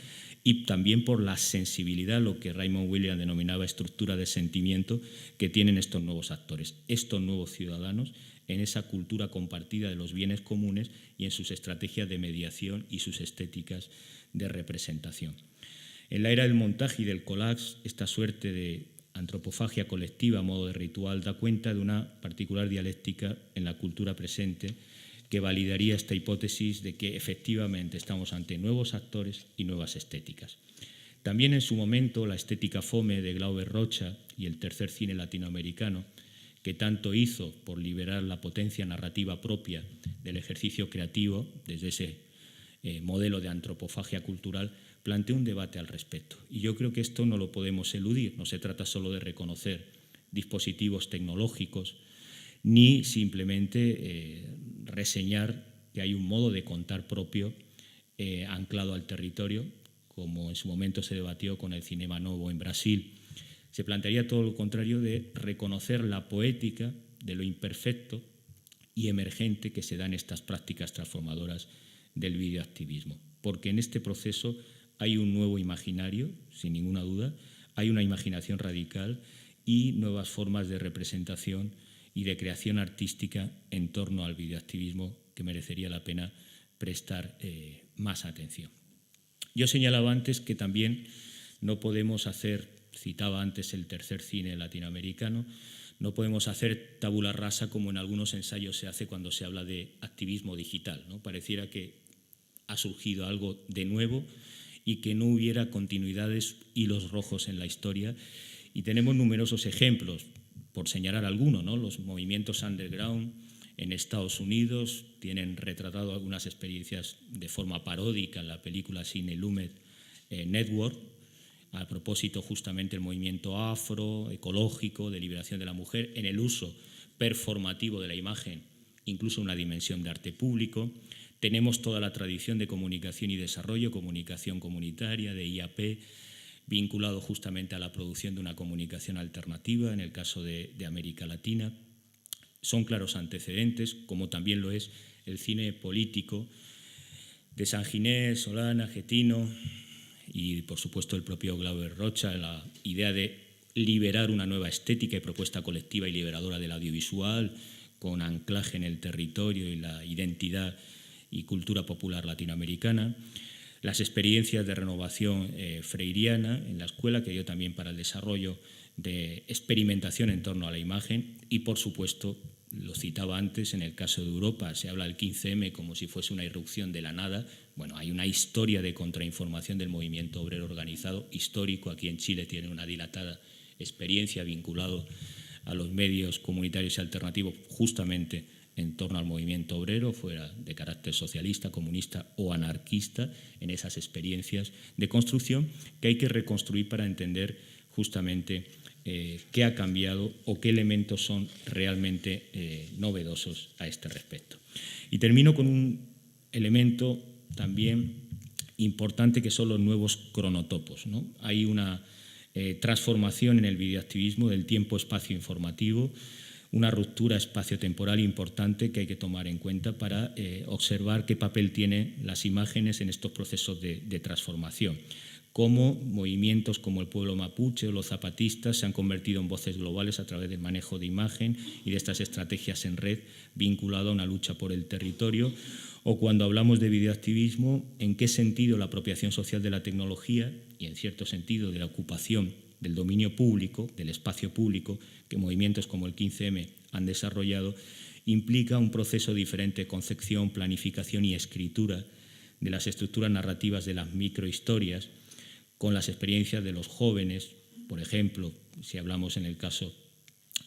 y también por la sensibilidad, lo que Raymond Williams denominaba estructura de sentimiento, que tienen estos nuevos actores, estos nuevos ciudadanos, en esa cultura compartida de los bienes comunes y en sus estrategias de mediación y sus estéticas de representación. En la era del montaje y del collage, esta suerte de antropofagia colectiva a modo de ritual da cuenta de una particular dialéctica en la cultura presente que validaría esta hipótesis de que efectivamente estamos ante nuevos actores y nuevas estéticas. También en su momento la estética fome de Glauber Rocha y el tercer cine latinoamericano, que tanto hizo por liberar la potencia narrativa propia del ejercicio creativo desde ese modelo de antropofagia cultural, planteó un debate al respecto. Y yo creo que esto no lo podemos eludir. No se trata solo de reconocer dispositivos tecnológicos, ni simplemente reseñar que hay un modo de contar propio anclado al territorio, como en su momento se debatió con el Cinema Novo en Brasil. Se plantearía todo lo contrario, de reconocer la poética de lo imperfecto y emergente que se da en estas prácticas transformadoras del videoactivismo, porque en este proceso hay un nuevo imaginario, sin ninguna duda, hay una imaginación radical y nuevas formas de representación y de creación artística en torno al videoactivismo que merecería la pena prestar más atención. Yo señalaba antes que también no podemos hacer, citaba antes el tercer cine latinoamericano, no podemos hacer tabula rasa como en algunos ensayos se hace cuando se habla de activismo digital, ¿no? Pareciera que ha surgido algo de nuevo y que no hubiera continuidades, hilos rojos en la historia. Y tenemos numerosos ejemplos, por señalar alguno, ¿no? Los movimientos underground en Estados Unidos tienen retratado algunas experiencias de forma paródica en la película Cine Lumet Network, a propósito justamente del movimiento afro, ecológico, de liberación de la mujer, en el uso performativo de la imagen, incluso una dimensión de arte público. Tenemos toda la tradición de comunicación y desarrollo, comunicación comunitaria, de IAP, vinculado justamente a la producción de una comunicación alternativa, en el caso de América Latina. Son claros antecedentes, como también lo es el cine político de San Ginés, Solana, Getino y, por supuesto, el propio Glauber Rocha, la idea de liberar una nueva estética y propuesta colectiva y liberadora del audiovisual, con anclaje en el territorio y la identidad y cultura popular latinoamericana, las experiencias de renovación freiriana en la escuela, que dio también para el desarrollo de experimentación en torno a la imagen y, por supuesto, lo citaba antes, en el caso de Europa se habla del 15M como si fuese una irrupción de la nada. Bueno, hay una historia de contrainformación del movimiento obrero organizado histórico. Aquí en Chile tiene una dilatada experiencia vinculado a los medios comunitarios y alternativos justamente en torno al movimiento obrero, fuera de carácter socialista, comunista o anarquista, en esas experiencias de construcción que hay que reconstruir para entender justamente qué ha cambiado o qué elementos son realmente novedosos a este respecto. Y termino con un elemento también importante que son los nuevos cronotopos, ¿no? Hay una transformación en el videoactivismo del tiempo-espacio informativo, una ruptura espacio-temporal importante que hay que tomar en cuenta para observar qué papel tienen las imágenes en estos procesos de transformación. Cómo movimientos como el pueblo mapuche o los zapatistas se han convertido en voces globales a través del manejo de imagen y de estas estrategias en red vinculado a una lucha por el territorio, o cuando hablamos de videoactivismo, en qué sentido la apropiación social de la tecnología y en cierto sentido de la ocupación del dominio público, del espacio público, que movimientos como el 15M han desarrollado, implica un proceso diferente de concepción, planificación y escritura de las estructuras narrativas de las microhistorias, con las experiencias de los jóvenes, por ejemplo, si hablamos en el caso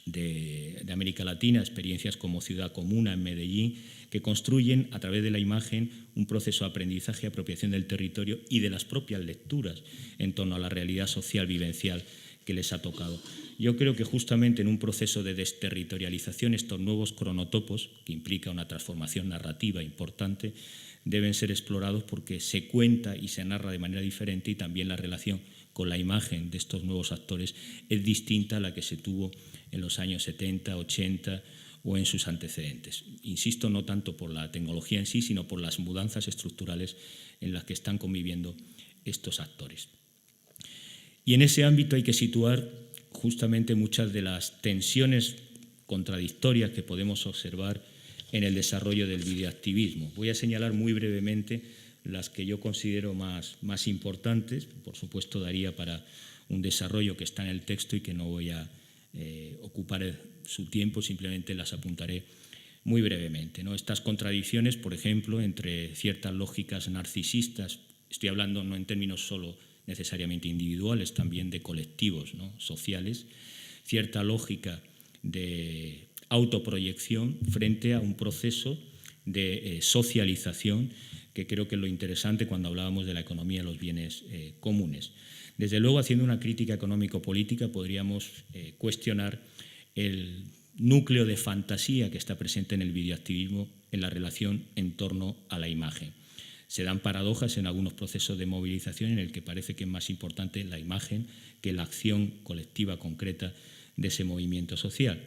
de América Latina, experiencias como Ciudad Comuna en Medellín, que construyen a través de la imagen un proceso de aprendizaje y apropiación del territorio y de las propias lecturas en torno a la realidad social vivencial que les ha tocado. Yo creo que justamente en un proceso de desterritorialización estos nuevos cronotopos, que implica una transformación narrativa importante, deben ser explorados porque se cuenta y se narra de manera diferente y también la relación con la imagen de estos nuevos actores es distinta a la que se tuvo en los años 70, 80 o en sus antecedentes. Insisto, no tanto por la tecnología en sí, sino por las mudanzas estructurales en las que están conviviendo estos actores. Y en ese ámbito hay que situar justamente muchas de las tensiones contradictorias que podemos observar en el desarrollo del videoactivismo. Voy a señalar muy brevemente las que yo considero más importantes. Por supuesto, daría para un desarrollo que está en el texto y que no voy a ocupar su tiempo, simplemente las apuntaré muy brevemente, ¿no? Estas contradicciones, por ejemplo, entre ciertas lógicas narcisistas, estoy hablando no en términos solo necesariamente individuales, también de colectivos, ¿no?, sociales, cierta lógica de autoproyección frente a un proceso de socialización que creo que es lo interesante cuando hablábamos de la economía de los bienes comunes. Desde luego, haciendo una crítica económico-política, podríamos cuestionar el núcleo de fantasía que está presente en el videoactivismo en la relación en torno a la imagen. Se dan paradojas en algunos procesos de movilización en el que parece que es más importante la imagen que la acción colectiva concreta de ese movimiento social.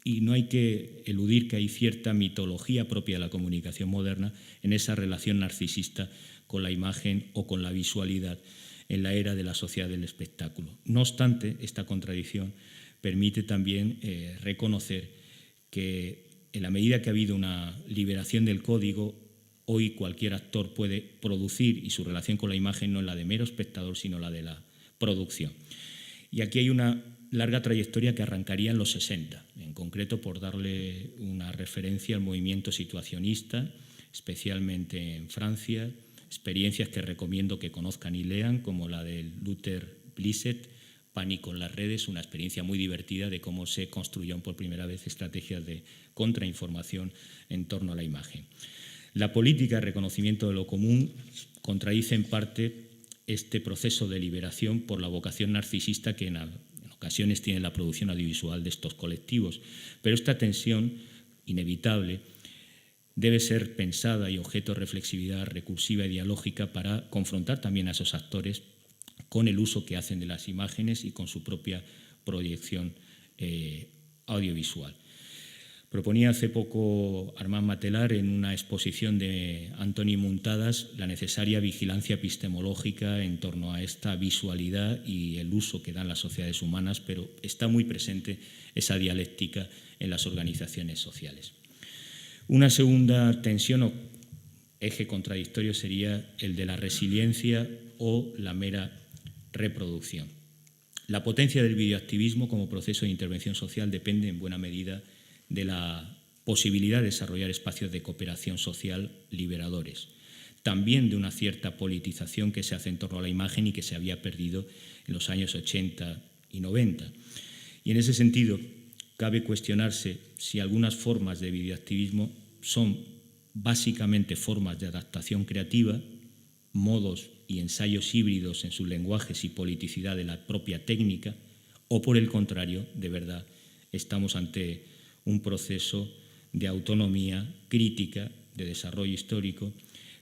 Y no hay que eludir que hay cierta mitología propia de la comunicación moderna en esa relación narcisista con la imagen o con la visualidad en la era de la sociedad del espectáculo. No obstante, esta contradicción permite también reconocer que en la medida que ha habido una liberación del código, hoy cualquier actor puede producir y su relación con la imagen no es la de mero espectador, sino la de la producción. Y aquí hay una larga trayectoria que arrancaría en los 60, en concreto por darle una referencia al movimiento situacionista, especialmente en Francia, experiencias que recomiendo que conozcan y lean, como la de Luther Blissett, Pánico en las redes, una experiencia muy divertida de cómo se construyeron por primera vez estrategias de contrainformación en torno a la imagen. La política de reconocimiento de lo común contradice en parte este proceso de liberación por la vocación narcisista que en ocasiones tiene la producción audiovisual de estos colectivos. Pero esta tensión inevitable debe ser pensada y objeto de reflexividad recursiva y dialógica para confrontar también a esos actores con el uso que hacen de las imágenes y con su propia proyección audiovisual. Proponía hace poco Armand Matelar en una exposición de Antoni Muntadas la necesaria vigilancia epistemológica en torno a esta visualidad y el uso que dan las sociedades humanas, pero está muy presente esa dialéctica en las organizaciones sociales. Una segunda tensión o eje contradictorio sería el de la resiliencia o la mera reproducción. La potencia del videoactivismo como proceso de intervención social depende en buena medida de la posibilidad de desarrollar espacios de cooperación social liberadores, también de una cierta politización que se hace en torno a la imagen y que se había perdido en los años 80 y 90. Y en ese sentido, cabe cuestionarse si algunas formas de videoactivismo son básicamente formas de adaptación creativa, modos y ensayos híbridos en sus lenguajes y politicidad de la propia técnica, o por el contrario, de verdad, estamos ante un proceso de autonomía crítica, de desarrollo histórico,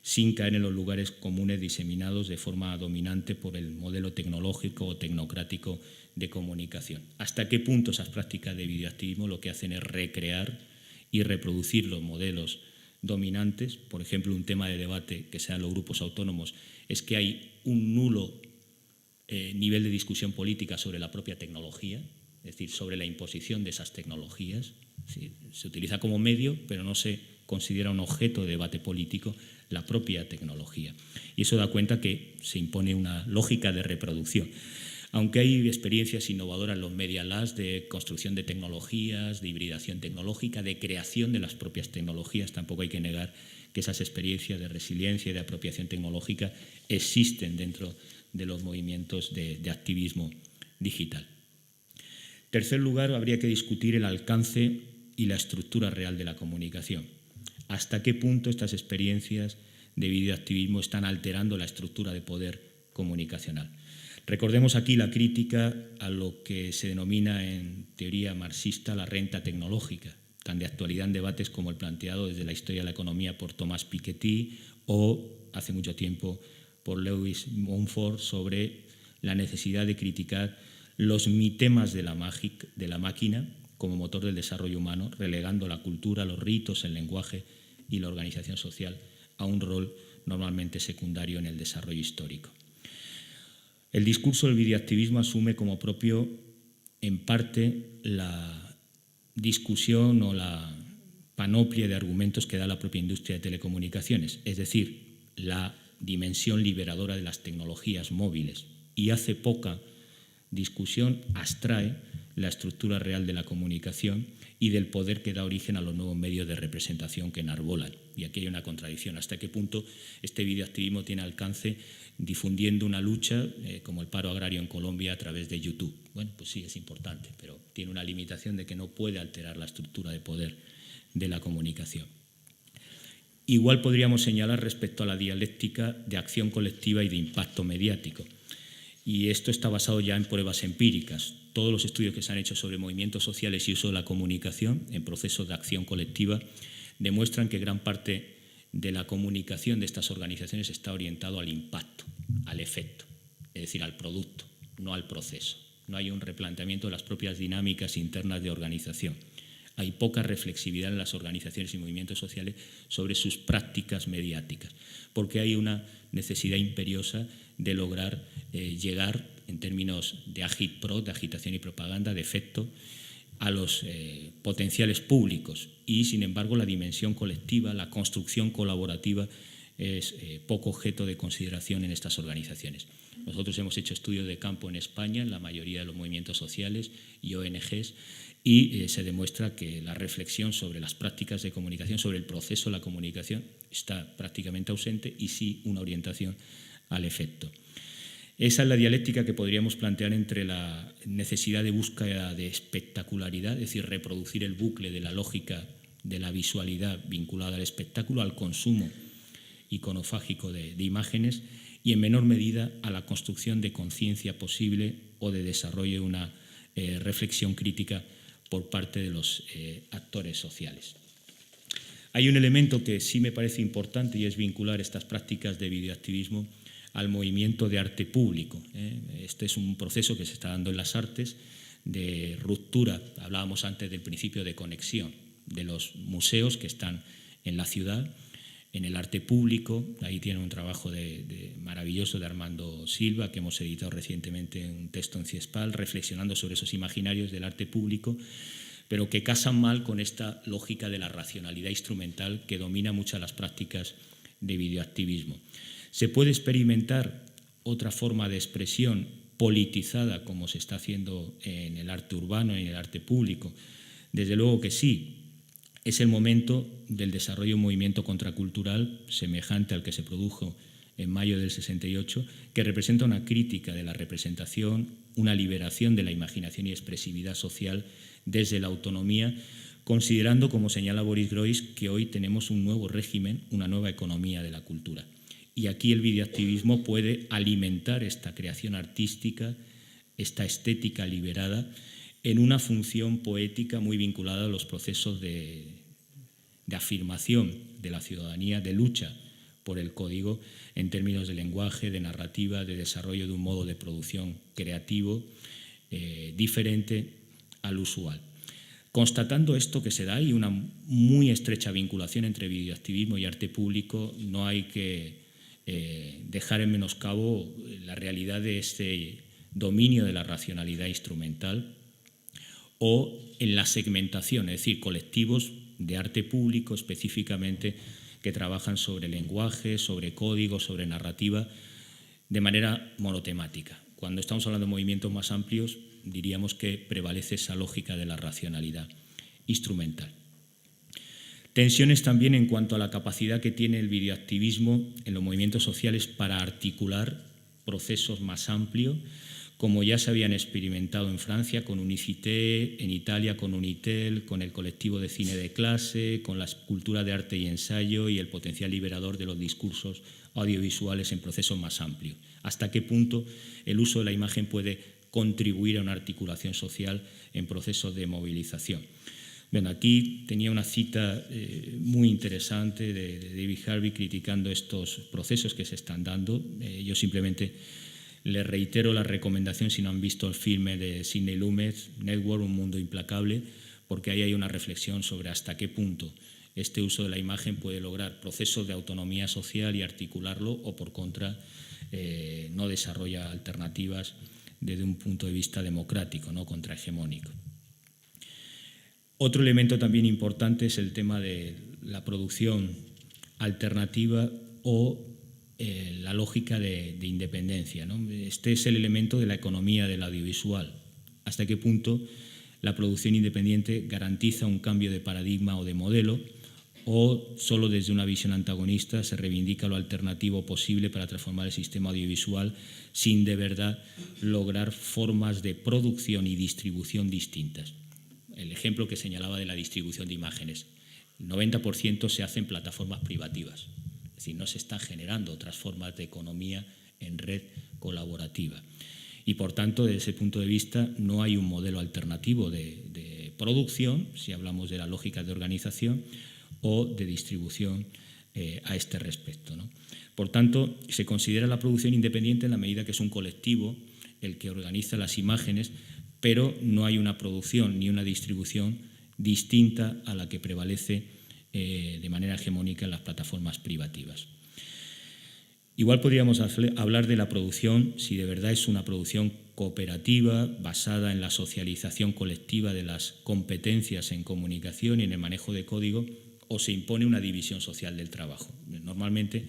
sin caer en los lugares comunes diseminados de forma dominante por el modelo tecnológico o tecnocrático de comunicación. ¿Hasta qué punto esas prácticas de videoactivismo lo que hacen es recrear y reproducir los modelos dominantes? Por ejemplo, un tema de debate que sean los grupos autónomos es que hay un nulo nivel de discusión política sobre la propia tecnología, es decir, sobre la imposición de esas tecnologías. Sí, se utiliza como medio, pero no se considera un objeto de debate político la propia tecnología. Y eso da cuenta que se impone una lógica de reproducción. Aunque hay experiencias innovadoras en los Media Labs de construcción de tecnologías, de hibridación tecnológica, de creación de las propias tecnologías, tampoco hay que negar que esas experiencias de resiliencia y de apropiación tecnológica existen dentro de los movimientos de activismo digital. En tercer lugar, habría que discutir el alcance y la estructura real de la comunicación. ¿Hasta qué punto estas experiencias de videoactivismo están alterando la estructura de poder comunicacional? Recordemos aquí la crítica a lo que se denomina en teoría marxista la renta tecnológica, tan de actualidad en debates como el planteado desde la historia de la economía por Thomas Piketty o, hace mucho tiempo, por Lewis Mumford, sobre la necesidad de criticar los mitemas de la máquina como motor del desarrollo humano, relegando la cultura, los ritos, el lenguaje y la organización social a un rol normalmente secundario en el desarrollo histórico. El discurso del videoactivismo asume como propio, en parte, la discusión o la panoplia de argumentos que da la propia industria de telecomunicaciones, es decir, la dimensión liberadora de las tecnologías móviles, y hace poca discusión, abstrae la estructura real de la comunicación y del poder que da origen a los nuevos medios de representación que enarbolan. Y aquí hay una contradicción. ¿Hasta qué punto este videoactivismo tiene alcance difundiendo una lucha como el paro agrario en Colombia a través de YouTube? Bueno, pues sí, es importante, pero tiene una limitación de que no puede alterar la estructura de poder de la comunicación. Igual podríamos señalar respecto a la dialéctica de acción colectiva y de impacto mediático. Y esto está basado ya en pruebas empíricas. Todos los estudios que se han hecho sobre movimientos sociales y uso de la comunicación en procesos de acción colectiva demuestran que gran parte de la comunicación de estas organizaciones está orientado al impacto, al efecto, es decir, al producto, no al proceso. No hay un replanteamiento de las propias dinámicas internas de organización. Hay poca reflexividad en las organizaciones y movimientos sociales sobre sus prácticas mediáticas, porque hay una necesidad imperiosa de lograr llegar en términos de agitprop, de agitación y propaganda, de efecto, a los potenciales públicos. Y, sin embargo, la dimensión colectiva, la construcción colaborativa es poco objeto de consideración en estas organizaciones. Nosotros hemos hecho estudios de campo en España, en la mayoría de los movimientos sociales y ONGs, y se demuestra que la reflexión sobre las prácticas de comunicación, sobre el proceso de la comunicación, está prácticamente ausente y sí una orientación al efecto. Esa es la dialéctica que podríamos plantear entre la necesidad de búsqueda de espectacularidad, es decir, reproducir el bucle de la lógica de la visualidad vinculada al espectáculo, al consumo iconofágico de imágenes, y en menor medida a la construcción de conciencia posible o de desarrollo de una reflexión crítica por parte de los actores sociales. Hay un elemento que sí me parece importante y es vincular estas prácticas de videoactivismo al movimiento de arte público. Este es un proceso que se está dando en las artes de ruptura. Hablábamos antes del principio de conexión de los museos que están en la ciudad, en el arte público. Ahí tiene un trabajo maravilloso de Armando Silva, que hemos editado recientemente un texto en CIESPAL, reflexionando sobre esos imaginarios del arte público, pero que casan mal con esta lógica de la racionalidad instrumental que domina muchas de las prácticas de videoactivismo. ¿Se puede experimentar otra forma de expresión politizada como se está haciendo en el arte urbano y en el arte público? Desde luego que sí. Es el momento del desarrollo de un movimiento contracultural semejante al que se produjo en mayo del 68, que representa una crítica de la representación, una liberación de la imaginación y expresividad social desde la autonomía, considerando, como señala Boris Groys, que hoy tenemos un nuevo régimen, una nueva economía de la cultura. Y aquí el videoactivismo puede alimentar esta creación artística, esta estética liberada, en una función poética muy vinculada a los procesos de afirmación de la ciudadanía, de lucha por el código en términos de lenguaje, de narrativa, de desarrollo de un modo de producción creativo diferente al usual. Constatando esto que se da y una muy estrecha vinculación entre videoactivismo y arte público, no hay que dejar en menoscabo la realidad de este dominio de la racionalidad instrumental o en la segmentación, es decir, colectivos de arte público específicamente que trabajan sobre lenguaje, sobre código, sobre narrativa, de manera monotemática. Cuando estamos hablando de movimientos más amplios, diríamos que prevalece esa lógica de la racionalidad instrumental. Tensiones también en cuanto a la capacidad que tiene el videoactivismo en los movimientos sociales para articular procesos más amplios, como ya se habían experimentado en Francia con Unicité, en Italia con Unitel, con el colectivo de cine de clase, con la cultura de arte y ensayo y el potencial liberador de los discursos audiovisuales en procesos más amplios. ¿Hasta qué punto el uso de la imagen puede contribuir a una articulación social en procesos de movilización? Bueno, aquí tenía una cita muy interesante de David Harvey criticando estos procesos que se están dando. Yo simplemente les reitero la recomendación, si no han visto el filme de Sidney Lumet, Network, Un mundo implacable, porque ahí hay una reflexión sobre hasta qué punto este uso de la imagen puede lograr procesos de autonomía social y articularlo, o por contra no desarrolla alternativas desde un punto de vista democrático, no contrahegemónico. Otro elemento también importante es el tema de la producción alternativa o la lógica de independencia, ¿no? Este es el elemento de la economía del audiovisual. ¿Hasta qué punto la producción independiente garantiza un cambio de paradigma o de modelo, o solo desde una visión antagonista se reivindica lo alternativo posible para transformar el sistema audiovisual sin de verdad lograr formas de producción y distribución distintas? El ejemplo que señalaba de la distribución de imágenes. El 90% se hace en plataformas privativas. Es decir, no se están generando otras formas de economía en red colaborativa. Y, por tanto, desde ese punto de vista, no hay un modelo alternativo de producción, si hablamos de la lógica de organización, o de distribución a este respecto, ¿no? Por tanto, se considera la producción independiente en la medida que es un colectivo el que organiza las imágenes, pero no hay una producción ni una distribución distinta a la que prevalece de manera hegemónica en las plataformas privativas. Igual podríamos hablar de la producción, si de verdad es una producción cooperativa, basada en la socialización colectiva de las competencias en comunicación y en el manejo de código, o se impone una división social del trabajo. Normalmente,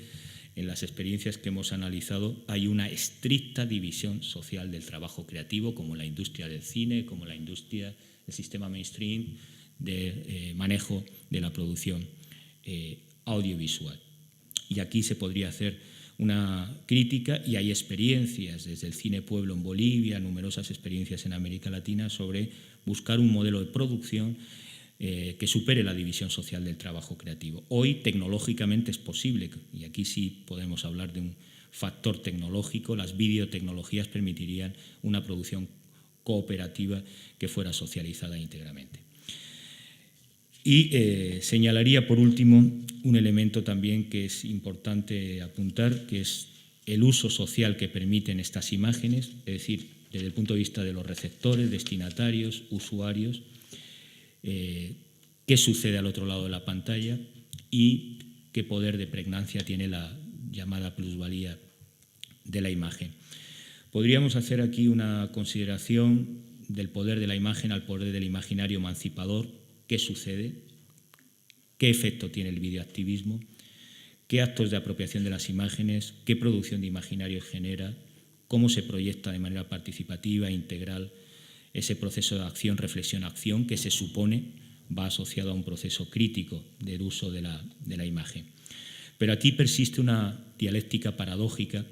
en las experiencias que hemos analizado, hay una estricta división social del trabajo creativo, como la industria del cine, como la industria del sistema mainstream de manejo de la producción audiovisual. Y aquí se podría hacer una crítica, y hay experiencias desde el Cine Pueblo en Bolivia, numerosas experiencias en América Latina, sobre buscar un modelo de producción que supere la división social del trabajo creativo. Hoy tecnológicamente es posible, y aquí sí podemos hablar de un factor tecnológico. Las videotecnologías permitirían una producción cooperativa que fuera socializada íntegramente. Y señalaría por último un elemento también que es importante apuntar, que es el uso social que permiten estas imágenes, es decir, desde el punto de vista de los receptores, destinatarios, usuarios, qué sucede al otro lado de la pantalla y qué poder de pregnancia tiene la llamada plusvalía de la imagen. Podríamos hacer aquí una consideración del poder de la imagen al poder del imaginario emancipador. ¿Qué sucede? ¿Qué efecto tiene el videoactivismo? ¿Qué actos de apropiación de las imágenes? ¿Qué producción de imaginarios genera? ¿Cómo se proyecta de manera participativa e integral ese proceso de acción, reflexión, acción, que se supone va asociado a un proceso crítico del uso de la imagen? Pero aquí persiste una dialéctica paradójica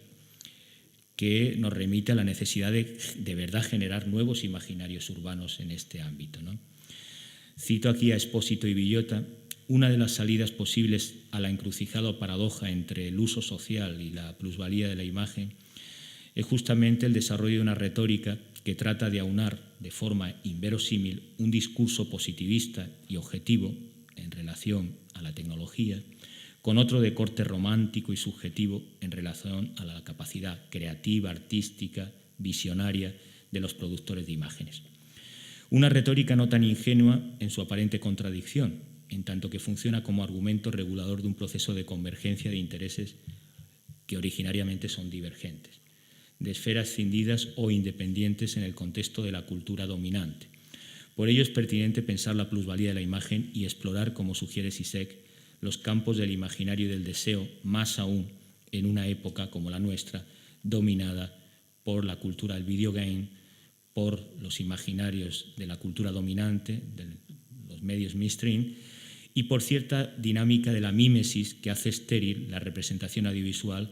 que nos remite a la necesidad de verdad generar nuevos imaginarios urbanos en este ámbito, ¿no? Cito aquí a Espósito y Villota: una de las salidas posibles a la encrucijada o paradoja entre el uso social y la plusvalía de la imagen es justamente el desarrollo de una retórica que trata de aunar de forma inverosímil un discurso positivista y objetivo en relación a la tecnología con otro de corte romántico y subjetivo en relación a la capacidad creativa, artística, visionaria de los productores de imágenes. Una retórica no tan ingenua en su aparente contradicción, en tanto que funciona como argumento regulador de un proceso de convergencia de intereses que originariamente son divergentes, de esferas escindidas o independientes en el contexto de la cultura dominante. Por ello es pertinente pensar la plusvalía de la imagen y explorar, como sugiere Zizek, los campos del imaginario y del deseo, más aún en una época como la nuestra, dominada por la cultura del videogame, por los imaginarios de la cultura dominante, de los medios mainstream, y por cierta dinámica de la mímesis que hace estéril la representación audiovisual,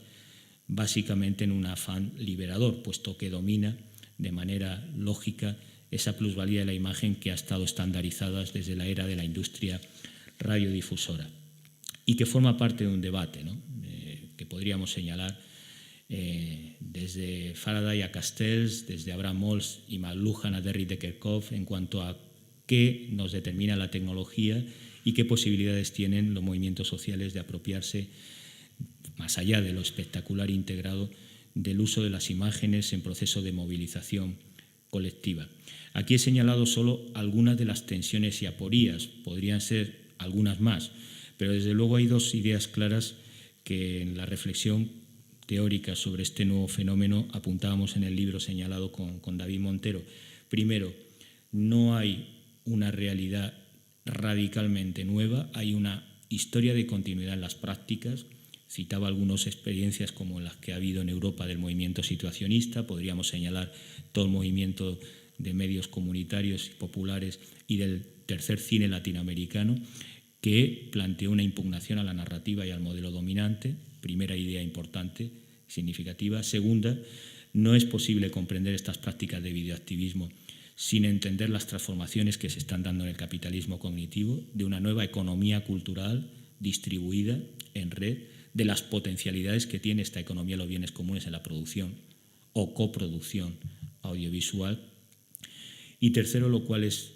básicamente en un afán liberador, puesto que domina de manera lógica esa plusvalía de la imagen que ha estado estandarizada desde la era de la industria radiodifusora y que forma parte de un debate, ¿no? Que podríamos señalar desde Faraday a Castells, desde Abraham Moltz y McLuhan a Derry de Kerkhoff en cuanto a qué nos determina la tecnología y qué posibilidades tienen los movimientos sociales de apropiarse, más allá de lo espectacular integrado, del uso de las imágenes en proceso de movilización colectiva. Aquí he señalado solo algunas de las tensiones y aporías, podrían ser algunas más, pero desde luego hay dos ideas claras que en la reflexión teórica sobre este nuevo fenómeno apuntábamos en el libro señalado con David Montero. Primero, no hay una realidad radicalmente nueva, hay una historia de continuidad en las prácticas. Citaba algunas experiencias como las que ha habido en Europa del movimiento situacionista, podríamos señalar todo el movimiento de medios comunitarios y populares y del tercer cine latinoamericano, que planteó una impugnación a la narrativa y al modelo dominante. Primera idea importante, significativa. Segunda, no es posible comprender estas prácticas de videoactivismo sin entender las transformaciones que se están dando en el capitalismo cognitivo, de una nueva economía cultural distribuida en red, de las potencialidades que tiene esta economía de los bienes comunes en la producción o coproducción audiovisual. Y tercero, lo cual es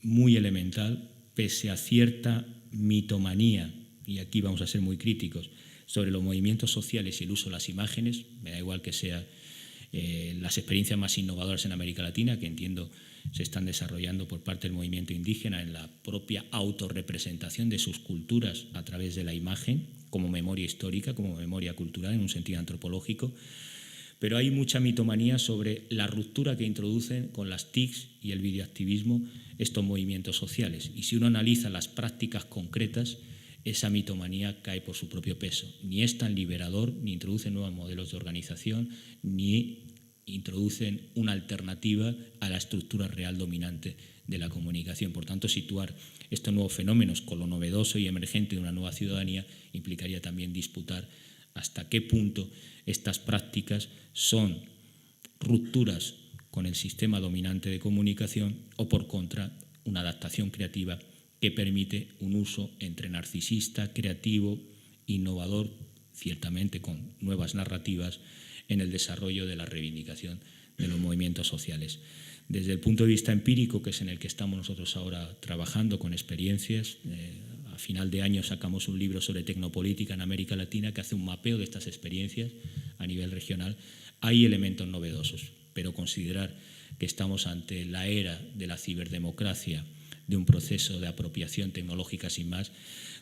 muy elemental, pese a cierta mitomanía, y aquí vamos a ser muy críticos, sobre los movimientos sociales y el uso de las imágenes, me da igual que sean las experiencias más innovadoras en América Latina, que entiendo se están desarrollando por parte del movimiento indígena en la propia autorrepresentación de sus culturas a través de la imagen, como memoria histórica, como memoria cultural en un sentido antropológico, pero hay mucha mitomanía sobre la ruptura que introducen con las TICs y el videoactivismo estos movimientos sociales. Y si uno analiza las prácticas concretas, esa mitomanía cae por su propio peso. Ni es tan liberador, ni introduce nuevos modelos de organización, ni introducen una alternativa a la estructura real dominante de la comunicación. Por tanto, situar estos nuevos fenómenos con lo novedoso y emergente de una nueva ciudadanía implicaría también disputar hasta qué punto estas prácticas son rupturas con el sistema dominante de comunicación o, por contra, una adaptación creativa que permite un uso entre narcisista, creativo, innovador, ciertamente con nuevas narrativas, en el desarrollo de la reivindicación de los movimientos sociales. Desde el punto de vista empírico, que es en el que estamos nosotros ahora trabajando con experiencias, a final de año sacamos un libro sobre tecnopolítica en América Latina que hace un mapeo de estas experiencias a nivel regional. Hay elementos novedosos, pero considerar que estamos ante la era de la ciberdemocracia, de un proceso de apropiación tecnológica sin más,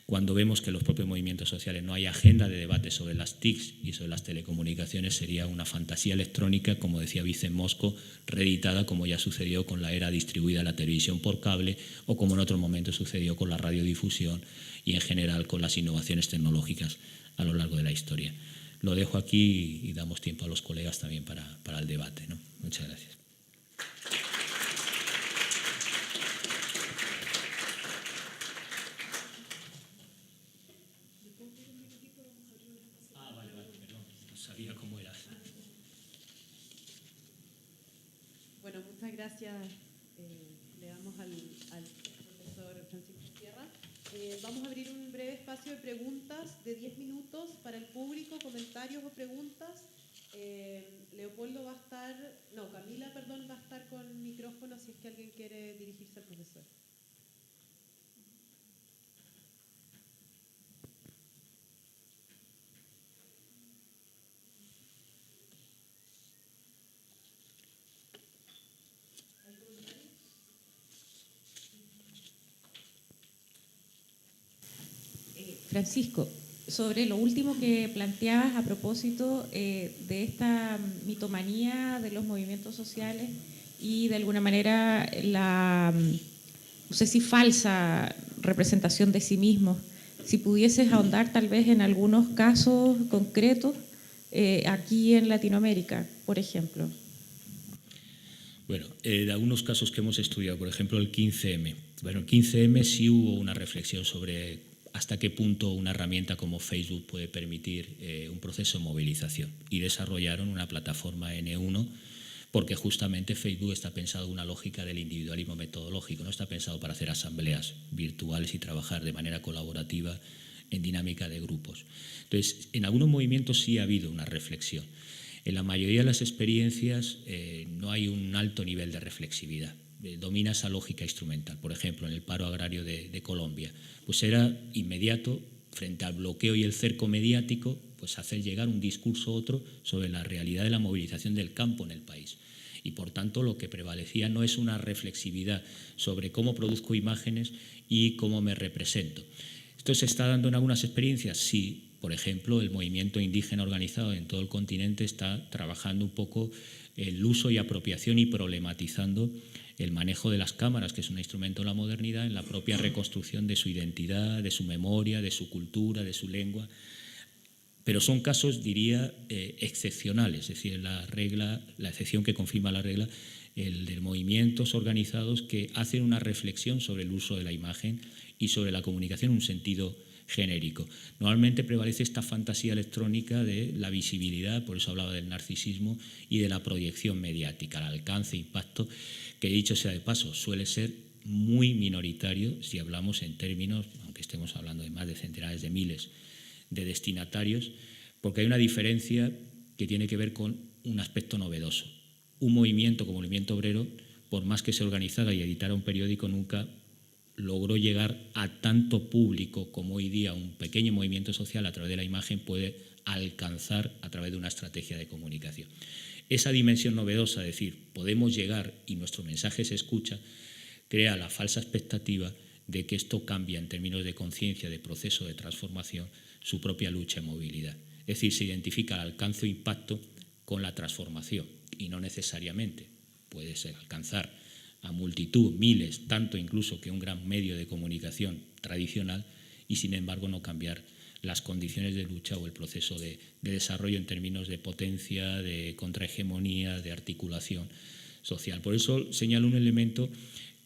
cuando vemos que en los propios movimientos sociales no hay agenda de debate sobre las TICs y sobre las telecomunicaciones, sería una fantasía electrónica, como decía Vicent Mosco, reeditada como ya sucedió con la era distribuida de la televisión por cable o como en otros momentos sucedió con la radiodifusión y en general con las innovaciones tecnológicas a lo largo de la historia. Lo dejo aquí y damos tiempo a los colegas también para el debate, ¿no? Muchas gracias. Bueno, muchas gracias. Le damos al profesor Francisco Sierra. Vamos a abrir un breve espacio de preguntas de 10 minutos para el público, comentarios o preguntas. Leopoldo va a estar, no, Camila, perdón, va a estar con micrófono si es que alguien quiere dirigirse al profesor. Francisco, sobre lo último que planteabas a propósito de esta mitomanía de los movimientos sociales y de alguna manera la, no sé si falsa representación de sí mismos, si pudieses ahondar tal vez en algunos casos concretos aquí en Latinoamérica, por ejemplo. Bueno, de algunos casos que hemos estudiado, por ejemplo el 15M. Bueno, el 15M sí hubo una reflexión sobre hasta qué punto una herramienta como Facebook puede permitir un proceso de movilización, y desarrollaron una plataforma N1 porque justamente Facebook está pensado en una lógica del individualismo metodológico, no está pensado para hacer asambleas virtuales y trabajar de manera colaborativa en dinámica de grupos. Entonces, en algunos movimientos sí ha habido una reflexión. En la mayoría de las experiencias no hay un alto nivel de reflexividad. Domina esa lógica instrumental. Por ejemplo, en el paro agrario de Colombia, pues era inmediato, frente al bloqueo y el cerco mediático, pues hacer llegar un discurso u otro sobre la realidad de la movilización del campo en el país. Y por tanto lo que prevalecía no es una reflexividad sobre cómo produzco imágenes y cómo me represento. ¿Esto se está dando en algunas experiencias? Sí. Por ejemplo, el movimiento indígena organizado en todo el continente está trabajando un poco el uso y apropiación y problematizando el manejo de las cámaras, que es un instrumento de la modernidad, en la propia reconstrucción de su identidad, de su memoria, de su cultura, de su lengua. Pero son casos, diría, excepcionales, es decir, la excepción que confirma la regla, el de movimientos organizados que hacen una reflexión sobre el uso de la imagen y sobre la comunicación en un sentido genérico. Normalmente prevalece esta fantasía electrónica de la visibilidad, por eso hablaba del narcisismo, y de la proyección mediática, el alcance, impacto, que dicho sea de paso, suele ser muy minoritario si hablamos en términos, aunque estemos hablando de más de centenares de miles de destinatarios, porque hay una diferencia que tiene que ver con un aspecto novedoso. Un movimiento como el movimiento obrero, por más que se organizara y editara un periódico, nunca logró llegar a tanto público como hoy día un pequeño movimiento social a través de la imagen puede alcanzar a través de una estrategia de comunicación. Esa dimensión novedosa, es decir, podemos llegar y nuestro mensaje se escucha, crea la falsa expectativa de que esto cambia en términos de conciencia, de proceso de transformación, su propia lucha en movilidad. Es decir, se identifica el alcance o impacto con la transformación y no necesariamente puede ser alcanzar a multitud, miles, tanto incluso que un gran medio de comunicación tradicional, y sin embargo no cambiar las condiciones de lucha o el proceso de desarrollo en términos de potencia, de contrahegemonía, de articulación social. Por eso señalo un elemento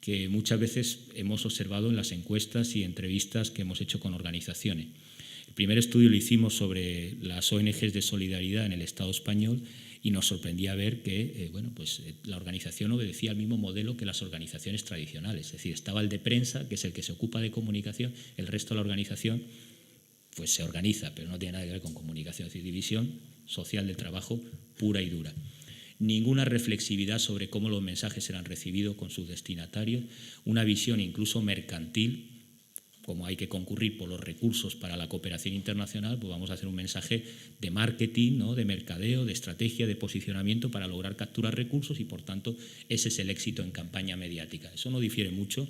que muchas veces hemos observado en las encuestas y entrevistas que hemos hecho con organizaciones. El primer estudio lo hicimos sobre las ONGs de solidaridad en el Estado español y nos sorprendía ver que la organización obedecía al mismo modelo que las organizaciones tradicionales. Es decir, estaba el de prensa, que es el que se ocupa de comunicación, el resto de la organización pues se organiza, pero no tiene nada que ver con comunicación, es decir, división social del trabajo pura y dura. Ninguna reflexividad sobre cómo los mensajes serán recibidos con sus destinatarios, una visión incluso mercantil, como hay que concurrir por los recursos para la cooperación internacional, pues vamos a hacer un mensaje de marketing, ¿no?, de mercadeo, de estrategia, de posicionamiento para lograr capturar recursos y, por tanto, ese es el éxito en campaña mediática. Eso no difiere mucho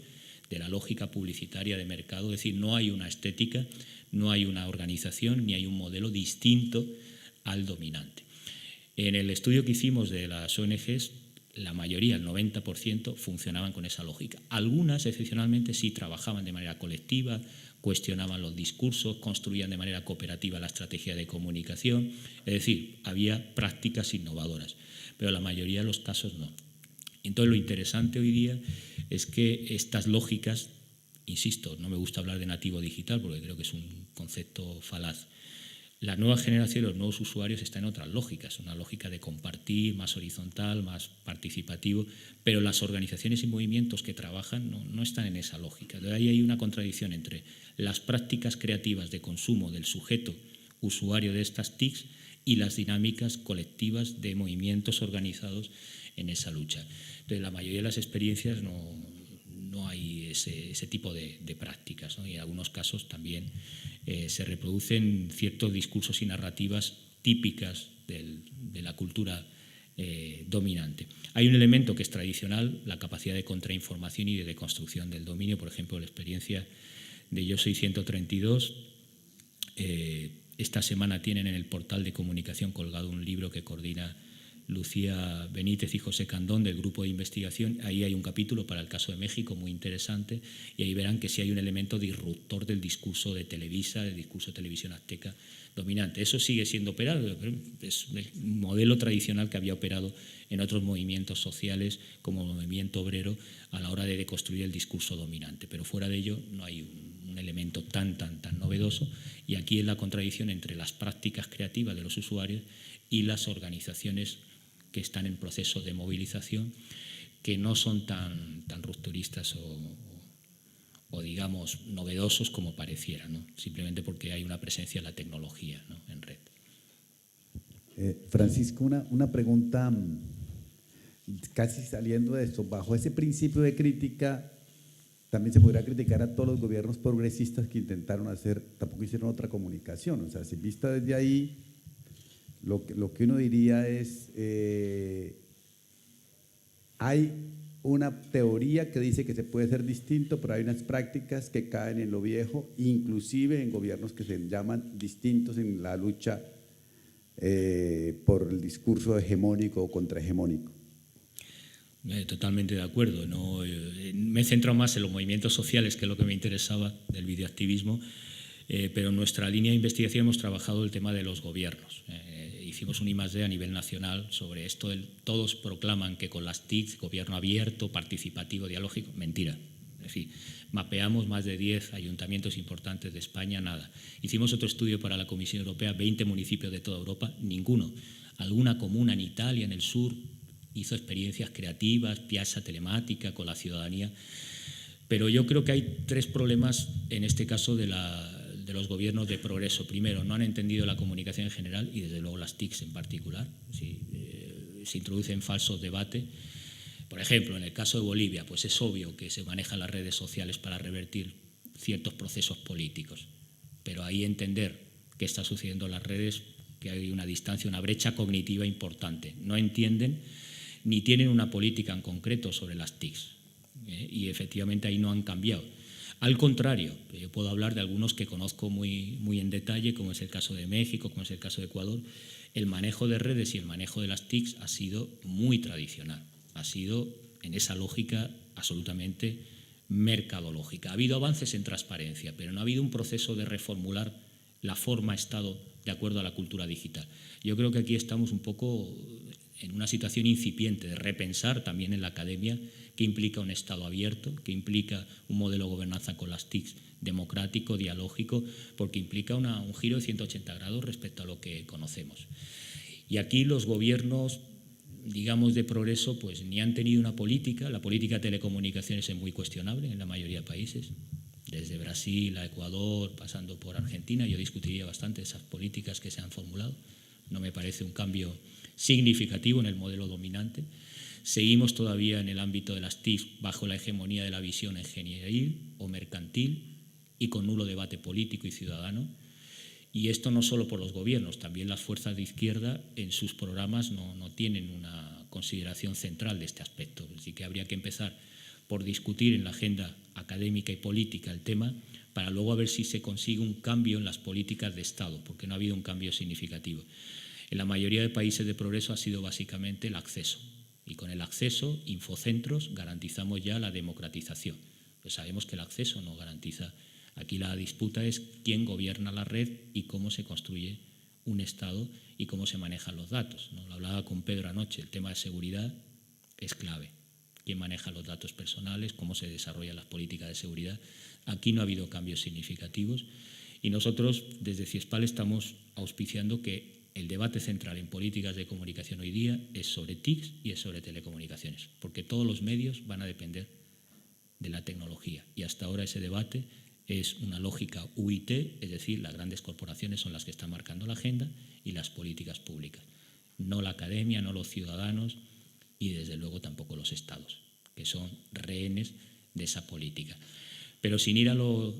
de la lógica publicitaria de mercado, es decir, no hay una estética, no hay una organización, ni hay un modelo distinto al dominante. En el estudio que hicimos de las ONGs, la mayoría, el 90%, funcionaban con esa lógica. Algunas, excepcionalmente, sí trabajaban de manera colectiva, cuestionaban los discursos, construían de manera cooperativa la estrategia de comunicación, es decir, había prácticas innovadoras, pero la mayoría de los casos no. Entonces, lo interesante hoy día es que estas lógicas, insisto, no me gusta hablar de nativo digital porque creo que es un concepto falaz. La nueva generación, los nuevos usuarios están en otras lógicas, una lógica de compartir, más horizontal, más participativo, pero las organizaciones y movimientos que trabajan no están en esa lógica. De ahí hay una contradicción entre las prácticas creativas de consumo del sujeto usuario de estas TICs y las dinámicas colectivas de movimientos organizados en esa lucha. Entonces, la mayoría de las experiencias no hay ese tipo de prácticas, ¿no? Y en algunos casos también se reproducen ciertos discursos y narrativas típicas de la cultura dominante. Hay un elemento que es tradicional, la capacidad de contrainformación y de deconstrucción del dominio. Por ejemplo, la experiencia de Yo Soy 132 Esta semana tienen en el portal de comunicación colgado un libro que coordina Lucía Benítez y José Candón del grupo de investigación. Ahí hay un capítulo para el caso de México muy interesante y ahí verán que sí hay un elemento disruptor del discurso de Televisa, del discurso de Televisión Azteca dominante. Eso sigue siendo operado, es el modelo tradicional que había operado en otros movimientos sociales como el movimiento obrero a la hora de deconstruir el discurso dominante. Pero fuera de ello no hay un elemento tan novedoso, y aquí es la contradicción entre las prácticas creativas de los usuarios y las organizaciones que están en proceso de movilización, que no son tan rupturistas o digamos novedosos como pareciera, ¿no? Simplemente porque hay una presencia de la tecnología, ¿no?, en red. Francisco, una pregunta casi saliendo de esto. Bajo ese principio de crítica, también se podría criticar a todos los gobiernos progresistas que intentaron hacer, tampoco hicieron otra comunicación. O sea, si vista desde ahí, lo que uno diría es, hay una teoría que dice que se puede ser distinto, pero hay unas prácticas que caen en lo viejo, inclusive en gobiernos que se llaman distintos en la lucha por el discurso hegemónico o contrahegemónico. Totalmente de acuerdo, ¿no? Me he centrado más en los movimientos sociales, que es lo que me interesaba del videoactivismo, pero en nuestra línea de investigación hemos trabajado el tema de los gobiernos. Hicimos un I+D a nivel nacional sobre esto. Todos proclaman que con las TIC, gobierno abierto, participativo, dialógico, mentira. Es decir, mapeamos más de 10 ayuntamientos importantes de España, nada. Hicimos otro estudio para la Comisión Europea, 20 municipios de toda Europa, ninguno. Alguna comuna en Italia, en el sur, hizo experiencias creativas, piazza telemática con la ciudadanía. Pero yo creo que hay 3 problemas en este caso de los gobiernos de progreso. Primero, no han entendido la comunicación en general y desde luego las TICs en particular. Se introducen falsos debates. Por ejemplo, en el caso de Bolivia, pues es obvio que se manejan las redes sociales para revertir ciertos procesos políticos. Pero ahí entender qué está sucediendo en las redes, que hay una distancia, una brecha cognitiva importante. No entienden ni tienen una política en concreto sobre las TICs. Y efectivamente ahí no han cambiado. Al contrario, yo puedo hablar de algunos que conozco muy en detalle, como es el caso de México, como es el caso de Ecuador. El manejo de redes y el manejo de las TICs ha sido muy tradicional, ha sido en esa lógica absolutamente mercadológica. Ha habido avances en transparencia, pero no ha habido un proceso de reformular la forma Estado de acuerdo a la cultura digital. Yo creo que aquí estamos un poco en una situación incipiente de repensar también en la academia qué implica un Estado abierto, qué implica un modelo de gobernanza con las TICs democrático, dialógico, porque implica un giro de 180 grados respecto a lo que conocemos. Y aquí los gobiernos, digamos, de progreso, pues ni han tenido una política. La política de telecomunicaciones es muy cuestionable en la mayoría de países, desde Brasil a Ecuador, pasando por Argentina. Yo discutiría bastante esas políticas que se han formulado. No me parece un cambio significativo en el modelo dominante. Seguimos todavía en el ámbito de las TIC bajo la hegemonía de la visión ingenieril o mercantil y con nulo debate político y ciudadano. Y esto no solo por los gobiernos, también las fuerzas de izquierda en sus programas no tienen una consideración central de este aspecto. Así que habría que empezar por discutir en la agenda académica y política el tema para luego a ver si se consigue un cambio en las políticas de Estado, porque no ha habido un cambio significativo. En la mayoría de países de progreso ha sido básicamente el acceso. Y con el acceso, infocentros, garantizamos ya la democratización. Pues sabemos que el acceso no garantiza. Aquí la disputa es quién gobierna la red y cómo se construye un Estado y cómo se manejan los datos, ¿no? Lo hablaba con Pedro anoche, el tema de seguridad es clave. Quién maneja los datos personales, cómo se desarrollan las políticas de seguridad. Aquí no ha habido cambios significativos y nosotros desde CIESPAL estamos auspiciando que el debate central en políticas de comunicación hoy día es sobre TICs y es sobre telecomunicaciones, porque todos los medios van a depender de la tecnología y hasta ahora ese debate es una lógica UIT, es decir, las grandes corporaciones son las que están marcando la agenda y las políticas públicas, no la academia, no los ciudadanos y desde luego tampoco los estados, que son rehenes de esa política. Pero sin ir a lo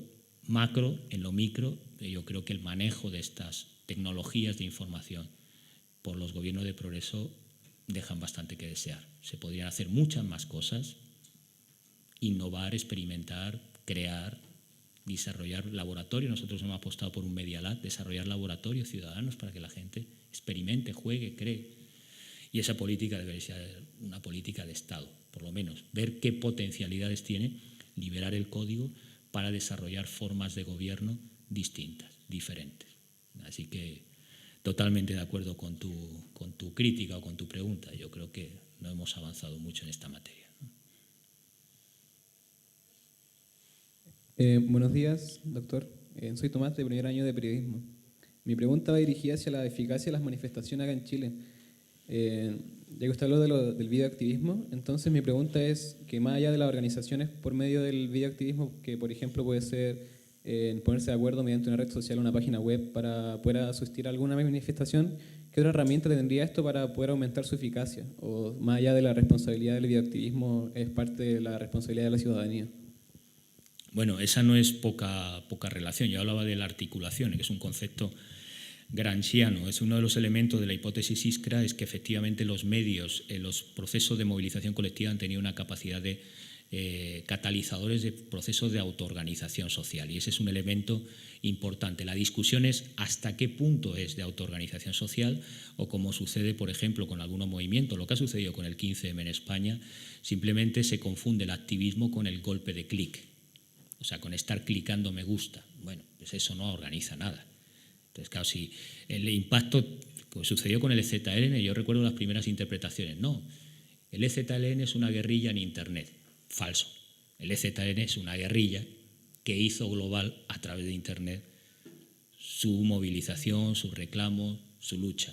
macro, en lo micro, yo creo que el manejo de estas tecnologías de información por los gobiernos de progreso dejan bastante que desear. Se podrían hacer muchas más cosas, innovar, experimentar, crear desarrollar laboratorios. Nosotros hemos apostado por un Media Lab, desarrollar laboratorios ciudadanos para que la gente experimente, juegue, cree. Y esa política debería ser una política de Estado, por lo menos, ver qué potencialidades tiene, liberar el código para desarrollar formas de gobierno distintas, diferentes. Así que totalmente de acuerdo con tu crítica o con tu pregunta. Yo creo que no hemos avanzado mucho en esta materia. Buenos días, doctor. Soy Tomás, de primer año de periodismo. Mi pregunta va dirigida hacia la eficacia de las manifestaciones acá en Chile. Ya que usted habló del videoactivismo, entonces mi pregunta es que más allá de las organizaciones por medio del videoactivismo, que por ejemplo puede ser ponerse de acuerdo mediante una red social o una página web para poder asistir a alguna manifestación, ¿qué otra herramienta tendría esto para poder aumentar su eficacia? O más allá de la responsabilidad del videoactivismo, es parte de la responsabilidad de la ciudadanía. Bueno, esa no es poca relación. Yo hablaba de la articulación, que es un concepto gramsciano. Es uno de los elementos de la hipótesis Iskra, es que efectivamente los medios, los procesos de movilización colectiva han tenido una capacidad de catalizadores de procesos de autoorganización social, y ese es un elemento importante. La discusión es hasta qué punto es de autoorganización social, o como sucede, por ejemplo, con algunos movimientos, lo que ha sucedido con el 15M en España, simplemente se confunde el activismo con el golpe de clic, o sea, con estar clicando me gusta. Bueno, pues eso no organiza nada. Entonces, claro, si el impacto, pues sucedió con el EZLN, yo recuerdo las primeras interpretaciones. No, el EZLN es una guerrilla en Internet. Falso. El EZLN es una guerrilla que hizo global a través de Internet su movilización, su reclamo, su lucha,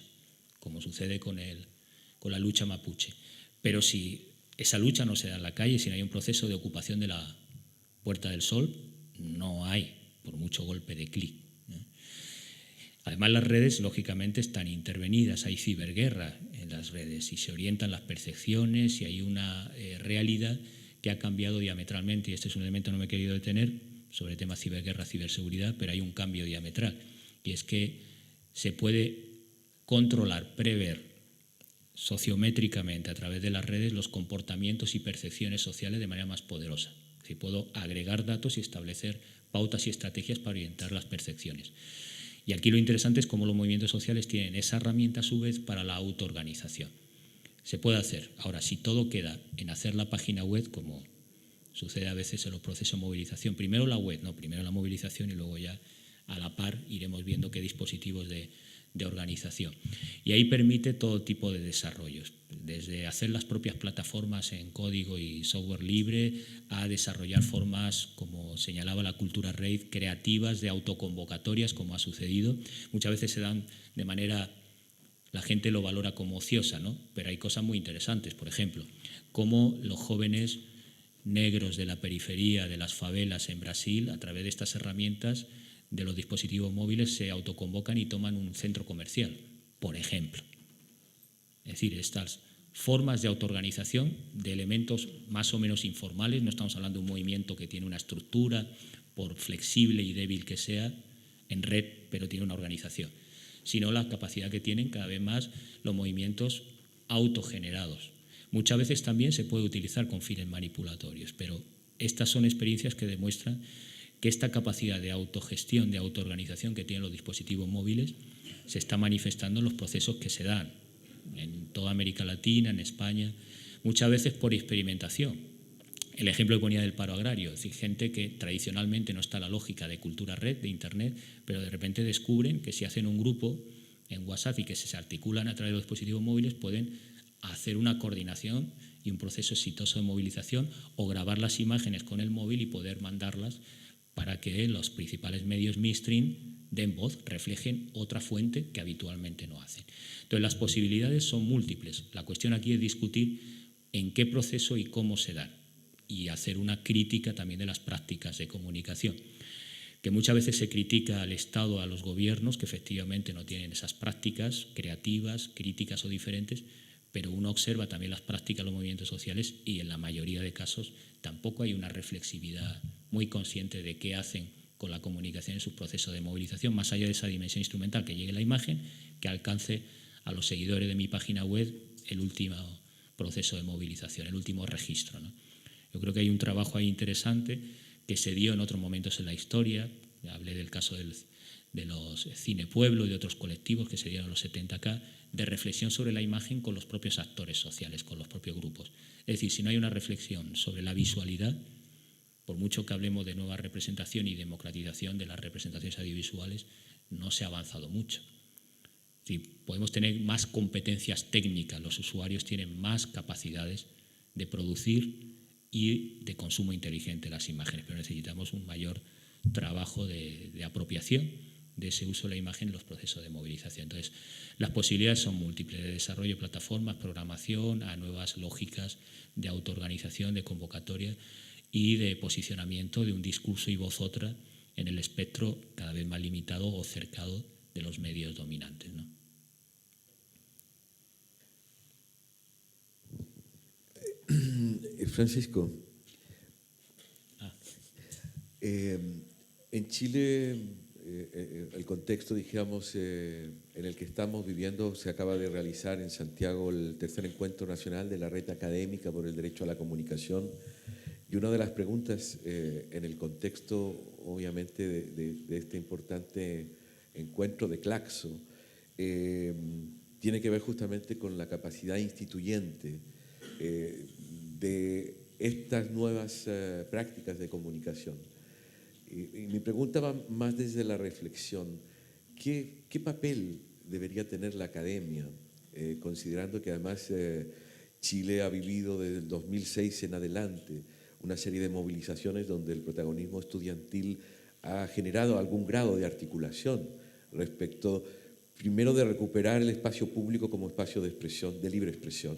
como sucede con la lucha mapuche. Pero si esa lucha no se da en la calle, si no hay un proceso de ocupación de la Puerta del Sol, no hay, por mucho golpe de clic. Además, las redes, lógicamente, están intervenidas, hay ciberguerra en las redes y se orientan las percepciones y hay una realidad que ha cambiado diametralmente, y este es un elemento que no me he querido detener sobre el tema ciberguerra, ciberseguridad, pero hay un cambio diametral, y es que se puede controlar, prever sociométricamente a través de las redes los comportamientos y percepciones sociales de manera más poderosa. Es decir, puedo agregar datos y establecer pautas y estrategias para orientar las percepciones. Y aquí lo interesante es cómo los movimientos sociales tienen esa herramienta a su vez para la autoorganización. Se puede hacer. Ahora, si todo queda en hacer la página web, como sucede a veces en los procesos de movilización, primero la web, no, primero la movilización y luego ya a la par iremos viendo qué dispositivos de organización. Y ahí permite todo tipo de desarrollos, desde hacer las propias plataformas en código y software libre a desarrollar formas, como señalaba la cultura raid, creativas de autoconvocatorias, como ha sucedido. Muchas veces se dan de manera, la gente lo valora como ociosa, ¿no? Pero hay cosas muy interesantes, por ejemplo, cómo los jóvenes negros de la periferia, de las favelas en Brasil, a través de estas herramientas de los dispositivos móviles se autoconvocan y toman un centro comercial, por ejemplo. Es decir, estas formas de autoorganización de elementos más o menos informales, no estamos hablando de un movimiento que tiene una estructura, por flexible y débil que sea, en red, pero tiene una organización, sino la capacidad que tienen cada vez más los movimientos autogenerados. Muchas veces también se puede utilizar con fines manipulatorios, pero estas son experiencias que demuestran que esta capacidad de autogestión, de autoorganización que tienen los dispositivos móviles se está manifestando en los procesos que se dan en toda América Latina, en España, muchas veces por experimentación. El ejemplo que ponía del paro agrario, es decir, gente que tradicionalmente no está en la lógica de cultura red, de Internet, pero de repente descubren que si hacen un grupo en WhatsApp y que se articulan a través de los dispositivos móviles, pueden hacer una coordinación y un proceso exitoso de movilización, o grabar las imágenes con el móvil y poder mandarlas para que los principales medios mainstream den voz, reflejen otra fuente que habitualmente no hacen. Entonces, las posibilidades son múltiples. La cuestión aquí es discutir en qué proceso y cómo se dan, y hacer una crítica también de las prácticas de comunicación, que muchas veces se critica al Estado, a los gobiernos, que efectivamente no tienen esas prácticas creativas, críticas o diferentes, pero uno observa también las prácticas de los movimientos sociales y en la mayoría de casos tampoco hay una reflexividad muy consciente de qué hacen con la comunicación en su proceso de movilización, más allá de esa dimensión instrumental, que llegue la imagen, que alcance a los seguidores de mi página web el último proceso de movilización, el último registro, ¿no? Yo creo que hay un trabajo ahí interesante que se dio en otros momentos en la historia. Hablé del caso de los Cine Pueblo y de otros colectivos que se dieron en los 70 acá, de reflexión sobre la imagen con los propios actores sociales, con los propios grupos. Es decir, si no hay una reflexión sobre la visualidad, por mucho que hablemos de nueva representación y democratización de las representaciones audiovisuales, no se ha avanzado mucho. Es decir, podemos tener más competencias técnicas, los usuarios tienen más capacidades de producir y de consumo inteligente de las imágenes, pero necesitamos un mayor trabajo de apropiación de ese uso de la imagen en los procesos de movilización. Entonces, las posibilidades son múltiples, de desarrollo de plataformas, programación, a nuevas lógicas de autoorganización, de convocatoria y de posicionamiento de un discurso y voz otra en el espectro cada vez más limitado o cercado de los medios dominantes, ¿no? Francisco, en Chile el contexto, digamos, en el que estamos viviendo, se acaba de realizar en Santiago el tercer encuentro nacional de la Red Académica por el Derecho a la Comunicación, y una de las preguntas en el contexto, obviamente, de este importante encuentro de Claxo, tiene que ver justamente con la capacidad instituyente de estas nuevas prácticas de comunicación. Y mi pregunta va más desde la reflexión. ¿Qué papel debería tener la academia, considerando que además Chile ha vivido desde el 2006 en adelante una serie de movilizaciones donde el protagonismo estudiantil ha generado algún grado de articulación respecto, primero, de recuperar el espacio público como espacio de expresión, de libre expresión?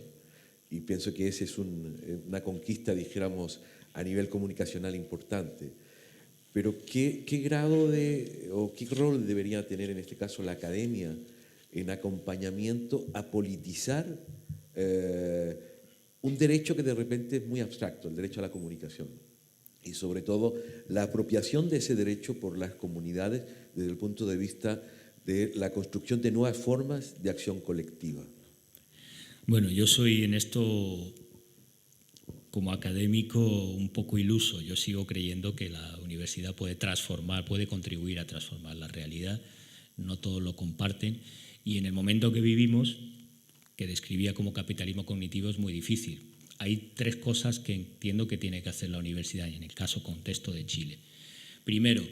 Y pienso que esa es una conquista, dijéramos, a nivel comunicacional importante. Pero ¿qué grado o qué rol debería tener en este caso la academia en acompañamiento a politizar un derecho que de repente es muy abstracto, el derecho a la comunicación? Y sobre todo la apropiación de ese derecho por las comunidades desde el punto de vista de la construcción de nuevas formas de acción colectiva. Bueno, yo soy en esto, como académico, un poco iluso. Yo sigo creyendo que la universidad puede transformar, puede contribuir a transformar la realidad. No todos lo comparten. Y en el momento que vivimos, que describía como capitalismo cognitivo, es muy difícil. Hay tres cosas que entiendo que tiene que hacer la universidad, y en el caso contexto de Chile. Primero,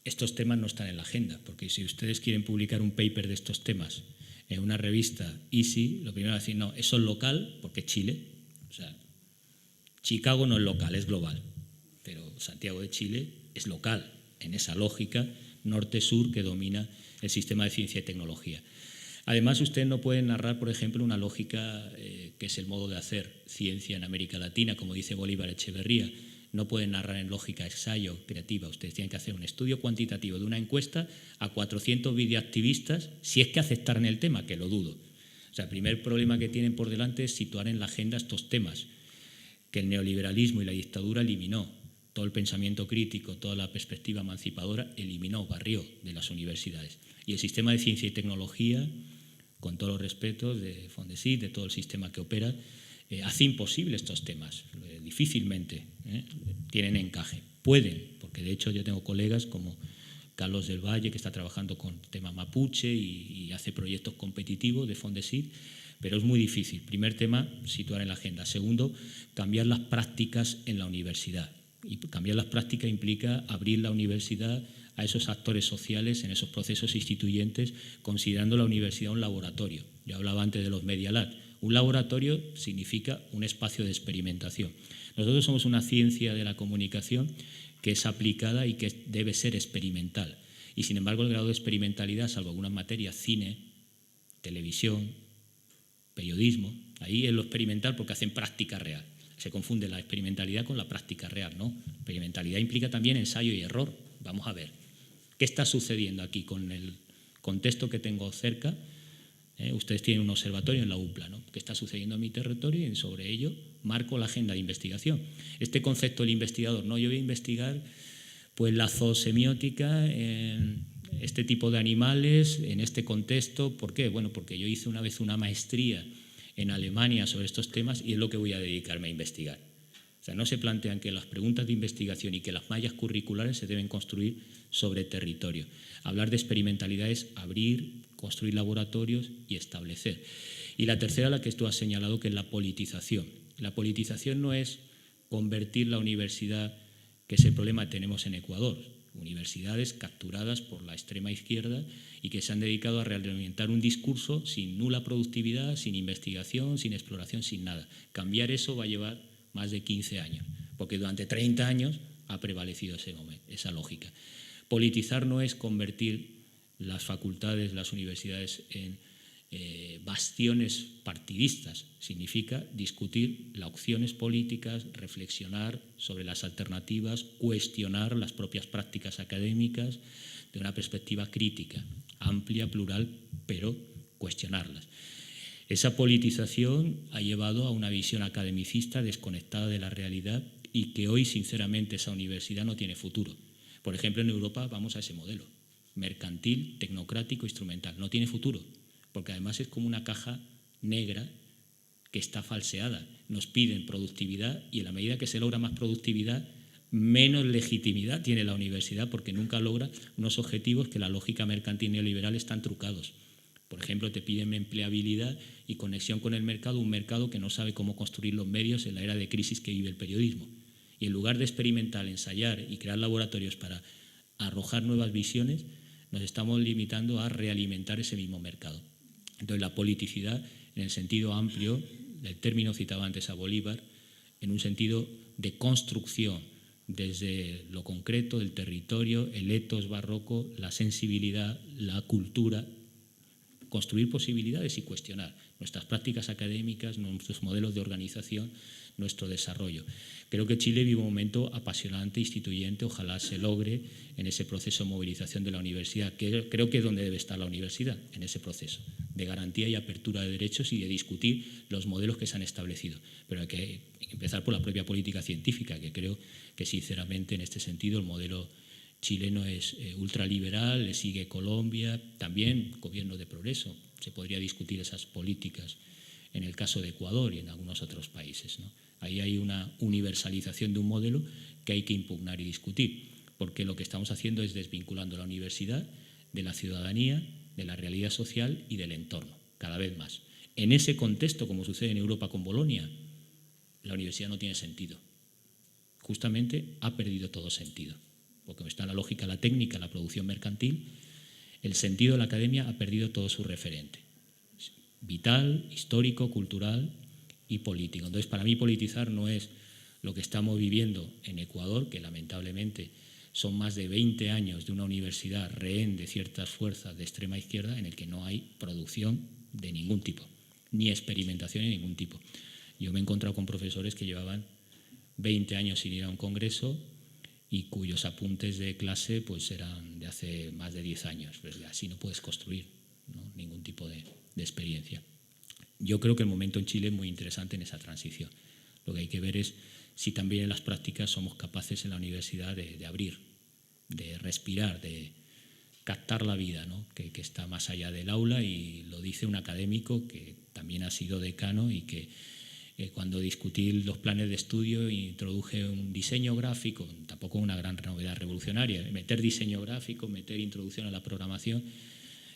estos temas no están en la agenda, porque si ustedes quieren publicar un paper de estos temas en una revista Easy, lo primero es decir, no, eso es local, porque es Chile. O sea, Chicago no es local, es global. Pero Santiago de Chile es local, en esa lógica norte-sur que domina el sistema de ciencia y tecnología. Además, ustedes no pueden narrar, por ejemplo, una lógica que es el modo de hacer ciencia en América Latina, como dice Bolívar Echeverría. No pueden narrar en lógica ensayo creativa. Ustedes tienen que hacer un estudio cuantitativo de una encuesta a 400 videoactivistas, si es que aceptaran el tema, que lo dudo. O sea, el primer problema que tienen por delante es situar en la agenda estos temas que el neoliberalismo y la dictadura eliminó. Todo el pensamiento crítico, toda la perspectiva emancipadora eliminó, barrió de las universidades. Y el sistema de ciencia y tecnología, con todos los respetos de Fondesit, de todo el sistema que opera, hace imposible estos temas. Difícilmente tienen encaje. Pueden, porque de hecho yo tengo colegas como Carlos del Valle, que está trabajando con tema mapuche y hace proyectos competitivos de Fondesit, pero es muy difícil. Primer tema, situar en la agenda. Segundo, cambiar las prácticas en la universidad. Y cambiar las prácticas implica abrir la universidad a esos actores sociales en esos procesos instituyentes, considerando la universidad un laboratorio. Yo hablaba antes de los Media Lab. Un laboratorio significa un espacio de experimentación. Nosotros somos una ciencia de la comunicación que es aplicada y que debe ser experimental. Y sin embargo el grado de experimentalidad, salvo algunas materias, cine, televisión, periodismo, ahí es lo experimental porque hacen práctica real. Se confunde la experimentalidad con la práctica real, ¿no? Experimentalidad implica también ensayo y error. Vamos a ver, ¿qué está sucediendo aquí con el contexto que tengo cerca? Ustedes tienen un observatorio en la UPLA, ¿no? ¿Qué está sucediendo en mi territorio? Y sobre ello marco la agenda de investigación. Este concepto del investigador, no, yo voy a investigar pues la zoosemiótica en este tipo de animales, en este contexto. ¿Por qué? Bueno, porque yo hice una vez una maestría en Alemania sobre estos temas y es lo que voy a dedicarme a investigar. O sea, no se plantean que las preguntas de investigación y que las mallas curriculares se deben construir sobre territorio. Hablar de experimentalidad es abrir, construir laboratorios y establecer. Y la tercera, la que tú has señalado, que es la politización. La politización no es convertir la universidad, que es el problema que tenemos en Ecuador, universidades capturadas por la extrema izquierda y que se han dedicado a realimentar un discurso sin nula productividad, sin investigación, sin exploración, sin nada. Cambiar eso va a llevar más de 15 años, porque durante 30 años ha prevalecido esa lógica. Politizar no es convertir las facultades, las universidades en bastiones partidistas, significa discutir las opciones políticas, reflexionar sobre las alternativas, cuestionar las propias prácticas académicas de una perspectiva crítica, amplia, plural, pero cuestionarlas. Esa politización ha llevado a una visión academicista desconectada de la realidad y que hoy, sinceramente, esa universidad no tiene futuro. Por ejemplo, en Europa vamos a ese modelo, mercantil, tecnocrático, instrumental. No tiene futuro, porque además es como una caja negra que está falseada. Nos piden productividad y en la medida que se logra más productividad, menos legitimidad tiene la universidad, porque nunca logra unos objetivos que la lógica mercantil neoliberal están trucados. Por ejemplo, te piden empleabilidad y conexión con el mercado, un mercado que no sabe cómo construir los medios en la era de crisis que vive el periodismo. Y en lugar de experimentar, ensayar y crear laboratorios para arrojar nuevas visiones, nos estamos limitando a realimentar ese mismo mercado. Entonces, la politicidad, en el sentido amplio, el término citaba antes a Bolívar, en un sentido de construcción desde lo concreto, el territorio, el etos barroco, la sensibilidad, la cultura, construir posibilidades y cuestionar nuestras prácticas académicas, nuestros modelos de organización, nuestro desarrollo. Creo que Chile vive un momento apasionante, instituyente, ojalá se logre en ese proceso de movilización de la universidad, que creo que es donde debe estar la universidad, en ese proceso de garantía y apertura de derechos y de discutir los modelos que se han establecido. Pero hay que empezar por la propia política científica, que creo que sinceramente en este sentido el modelo chileno es ultraliberal, le sigue Colombia, también gobierno de progreso. Se podría discutir esas políticas en el caso de Ecuador y en algunos otros países, ¿no? Ahí hay una universalización de un modelo que hay que impugnar y discutir, porque lo que estamos haciendo es desvinculando la universidad de la ciudadanía, de la realidad social y del entorno, cada vez más. En ese contexto, como sucede en Europa con Bolonia, la universidad no tiene sentido. Justamente ha perdido todo sentido, porque está la lógica, la técnica, la producción mercantil, el sentido de la academia ha perdido todo su referente vital, histórico, cultural y político. Entonces, para mí politizar no es lo que estamos viviendo en Ecuador, que lamentablemente son más de 20 años de una universidad rehén de ciertas fuerzas de extrema izquierda en el que no hay producción de ningún tipo, ni experimentación de ningún tipo. Yo me he encontrado con profesores que llevaban 20 años sin ir a un congreso y cuyos apuntes de clase pues eran de hace más de 10 años. Pues así no puedes construir, ¿no?, ningún tipo de experiencia. Yo creo que el momento en Chile es muy interesante en esa transición. Lo que hay que ver es si también en las prácticas somos capaces en la universidad de abrir, de respirar, de captar la vida, ¿no?, que está más allá del aula, y lo dice un académico que también ha sido decano y que cuando discutí los planes de estudio introduje un diseño gráfico, tampoco una gran novedad revolucionaria, meter diseño gráfico, meter introducción a la programación.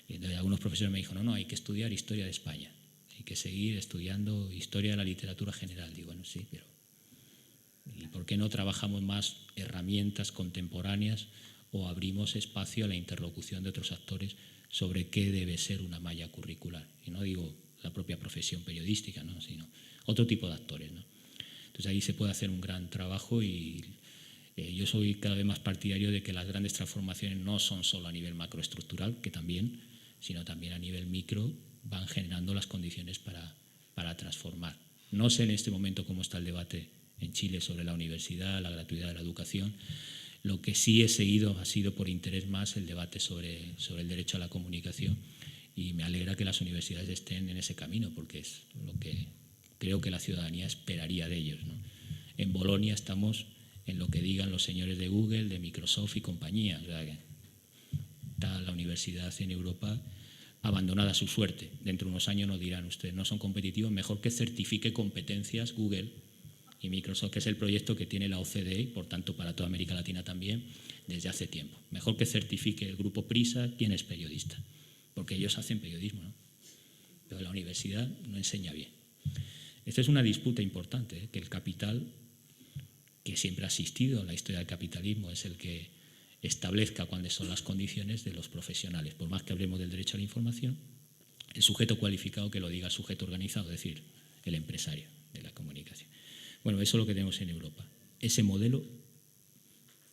Entonces, algunos profesores me dijeron, no, hay que estudiar historia de España, hay que seguir estudiando historia de la literatura general. Digo, bueno, sí, pero ¿y por qué no trabajamos más herramientas contemporáneas o abrimos espacio a la interlocución de otros actores sobre qué debe ser una malla curricular? Y no digo la propia profesión periodística, ¿no?, sino otro tipo de actores, ¿no? Entonces ahí se puede hacer un gran trabajo y yo soy cada vez más partidario de que las grandes transformaciones no son solo a nivel macroestructural, que también, sino también a nivel micro van generando las condiciones para transformar. No sé en este momento cómo está el debate en Chile sobre la universidad, la gratuidad de la educación. Lo que sí he seguido ha sido por interés más el debate sobre el derecho a la comunicación, y me alegra que las universidades estén en ese camino, porque es lo que creo que la ciudadanía esperaría de ellos, ¿no? En Bolonia estamos en lo que digan los señores de Google, de Microsoft y compañía. O sea, que está la universidad en Europa abandonada a su suerte. Dentro de unos años nos dirán, ustedes no son competitivos, mejor que certifique competencias Google y Microsoft, que es el proyecto que tiene la OCDE, y por tanto para toda América Latina también, desde hace tiempo. Mejor que certifique el grupo PRISA quién es periodista, porque ellos hacen periodismo, ¿no? Pero la universidad no enseña bien. Esta es una disputa importante, que el capital, que siempre ha existido en la historia del capitalismo, es el que establezca cuáles son las condiciones de los profesionales. Por más que hablemos del derecho a la información, el sujeto cualificado que lo diga el sujeto organizado, es decir, el empresario de la comunicación. Bueno, eso es lo que tenemos en Europa. Ese modelo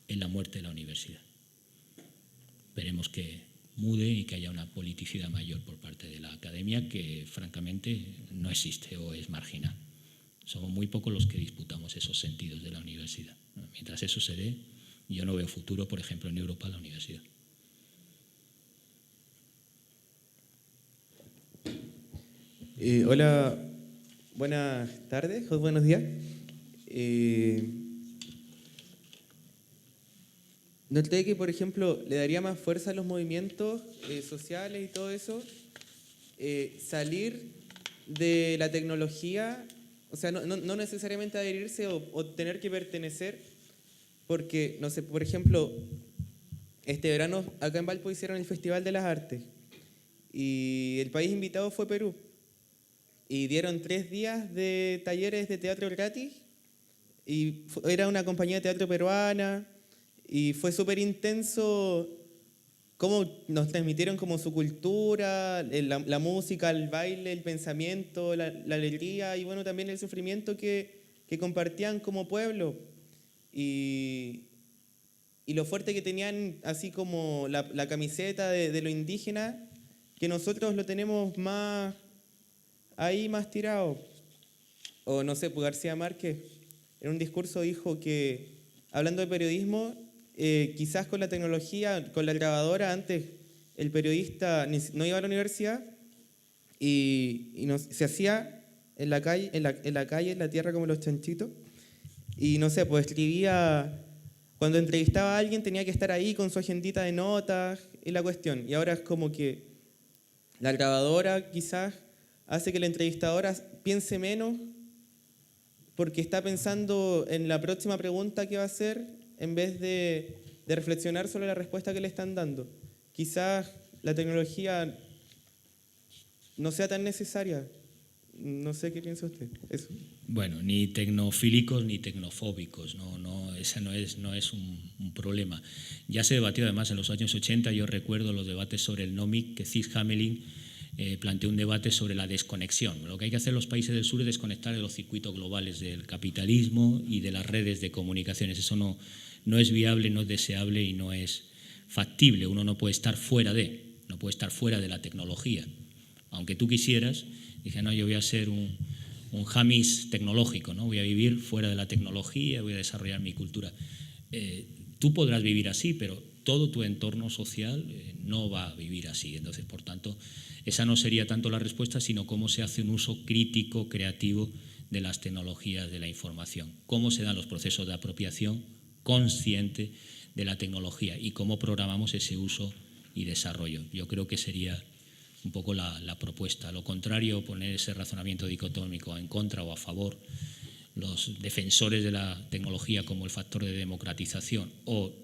es la muerte de la universidad. Esperemos que mude y que haya una politicidad mayor por parte de la academia, que francamente no existe o es marginal. Somos muy pocos los que disputamos esos sentidos de la universidad. Mientras eso se dé, yo no veo futuro, por ejemplo, en Europa, la universidad. Hola, buenas tardes o buenos días. Noté que, por ejemplo, le daría más fuerza a los movimientos sociales y todo eso, salir de la tecnología, o sea, no necesariamente adherirse o tener que pertenecer, porque, no sé, por ejemplo, este verano acá en Valpo hicieron el Festival de las Artes y el país invitado fue Perú y dieron 3 días de talleres de teatro gratis y era una compañía de teatro peruana. Y fue súper intenso cómo nos transmitieron como su cultura, la música, el baile, el pensamiento, la alegría y bueno, también el sufrimiento que compartían como pueblo. Y lo fuerte que tenían, así como la camiseta de lo indígena, que nosotros lo tenemos más ahí, más tirado. O no sé, pues García Márquez en un discurso dijo que, hablando de periodismo, quizás con la tecnología, con la grabadora, antes el periodista no iba a la universidad y se hacía en la calle, en la tierra como los chanchitos. Y no sé, pues escribía, cuando entrevistaba a alguien tenía que estar ahí con su agendita de notas y la cuestión. Y ahora es como que la grabadora quizás hace que la entrevistadora piense menos porque está pensando en la próxima pregunta que va a hacer en vez de reflexionar sobre la respuesta que le están dando. Quizás la tecnología no sea tan necesaria. No sé qué piensa usted. Eso. Bueno, ni tecnofílicos ni tecnofóbicos, ese no es un problema. Ya se debatió además en los años 80, yo recuerdo los debates sobre el NOMIC, que Cis Hamelin planteó un debate sobre la desconexión. Lo que hay que hacer en los países del sur es desconectar de los circuitos globales del capitalismo y de las redes de comunicaciones. Eso no es viable, no es deseable y no es factible. Uno no puede estar fuera de la tecnología. Aunque tú quisieras, dije, no, yo voy a ser un jamis tecnológico, ¿no? Voy a vivir fuera de la tecnología, voy a desarrollar mi cultura. Tú podrás vivir así, pero todo tu entorno social no va a vivir así. Entonces, por tanto, esa no sería tanto la respuesta, sino cómo se hace un uso crítico, creativo de las tecnologías de la información, cómo se dan los procesos de apropiación consciente de la tecnología y cómo programamos ese uso y desarrollo. Yo creo que sería un poco la propuesta. Lo contrario, poner ese razonamiento dicotómico en contra o a favor, los defensores de la tecnología como el factor de democratización o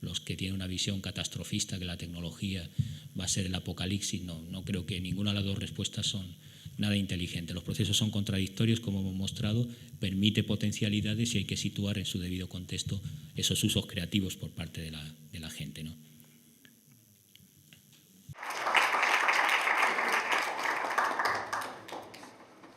los que tienen una visión catastrofista que la tecnología va a ser el apocalipsis, no creo que ninguna de las dos respuestas son nada inteligentes. Los procesos son contradictorios, como hemos mostrado, permite potencialidades y hay que situar en su debido contexto esos usos creativos por parte de la gente, ¿no?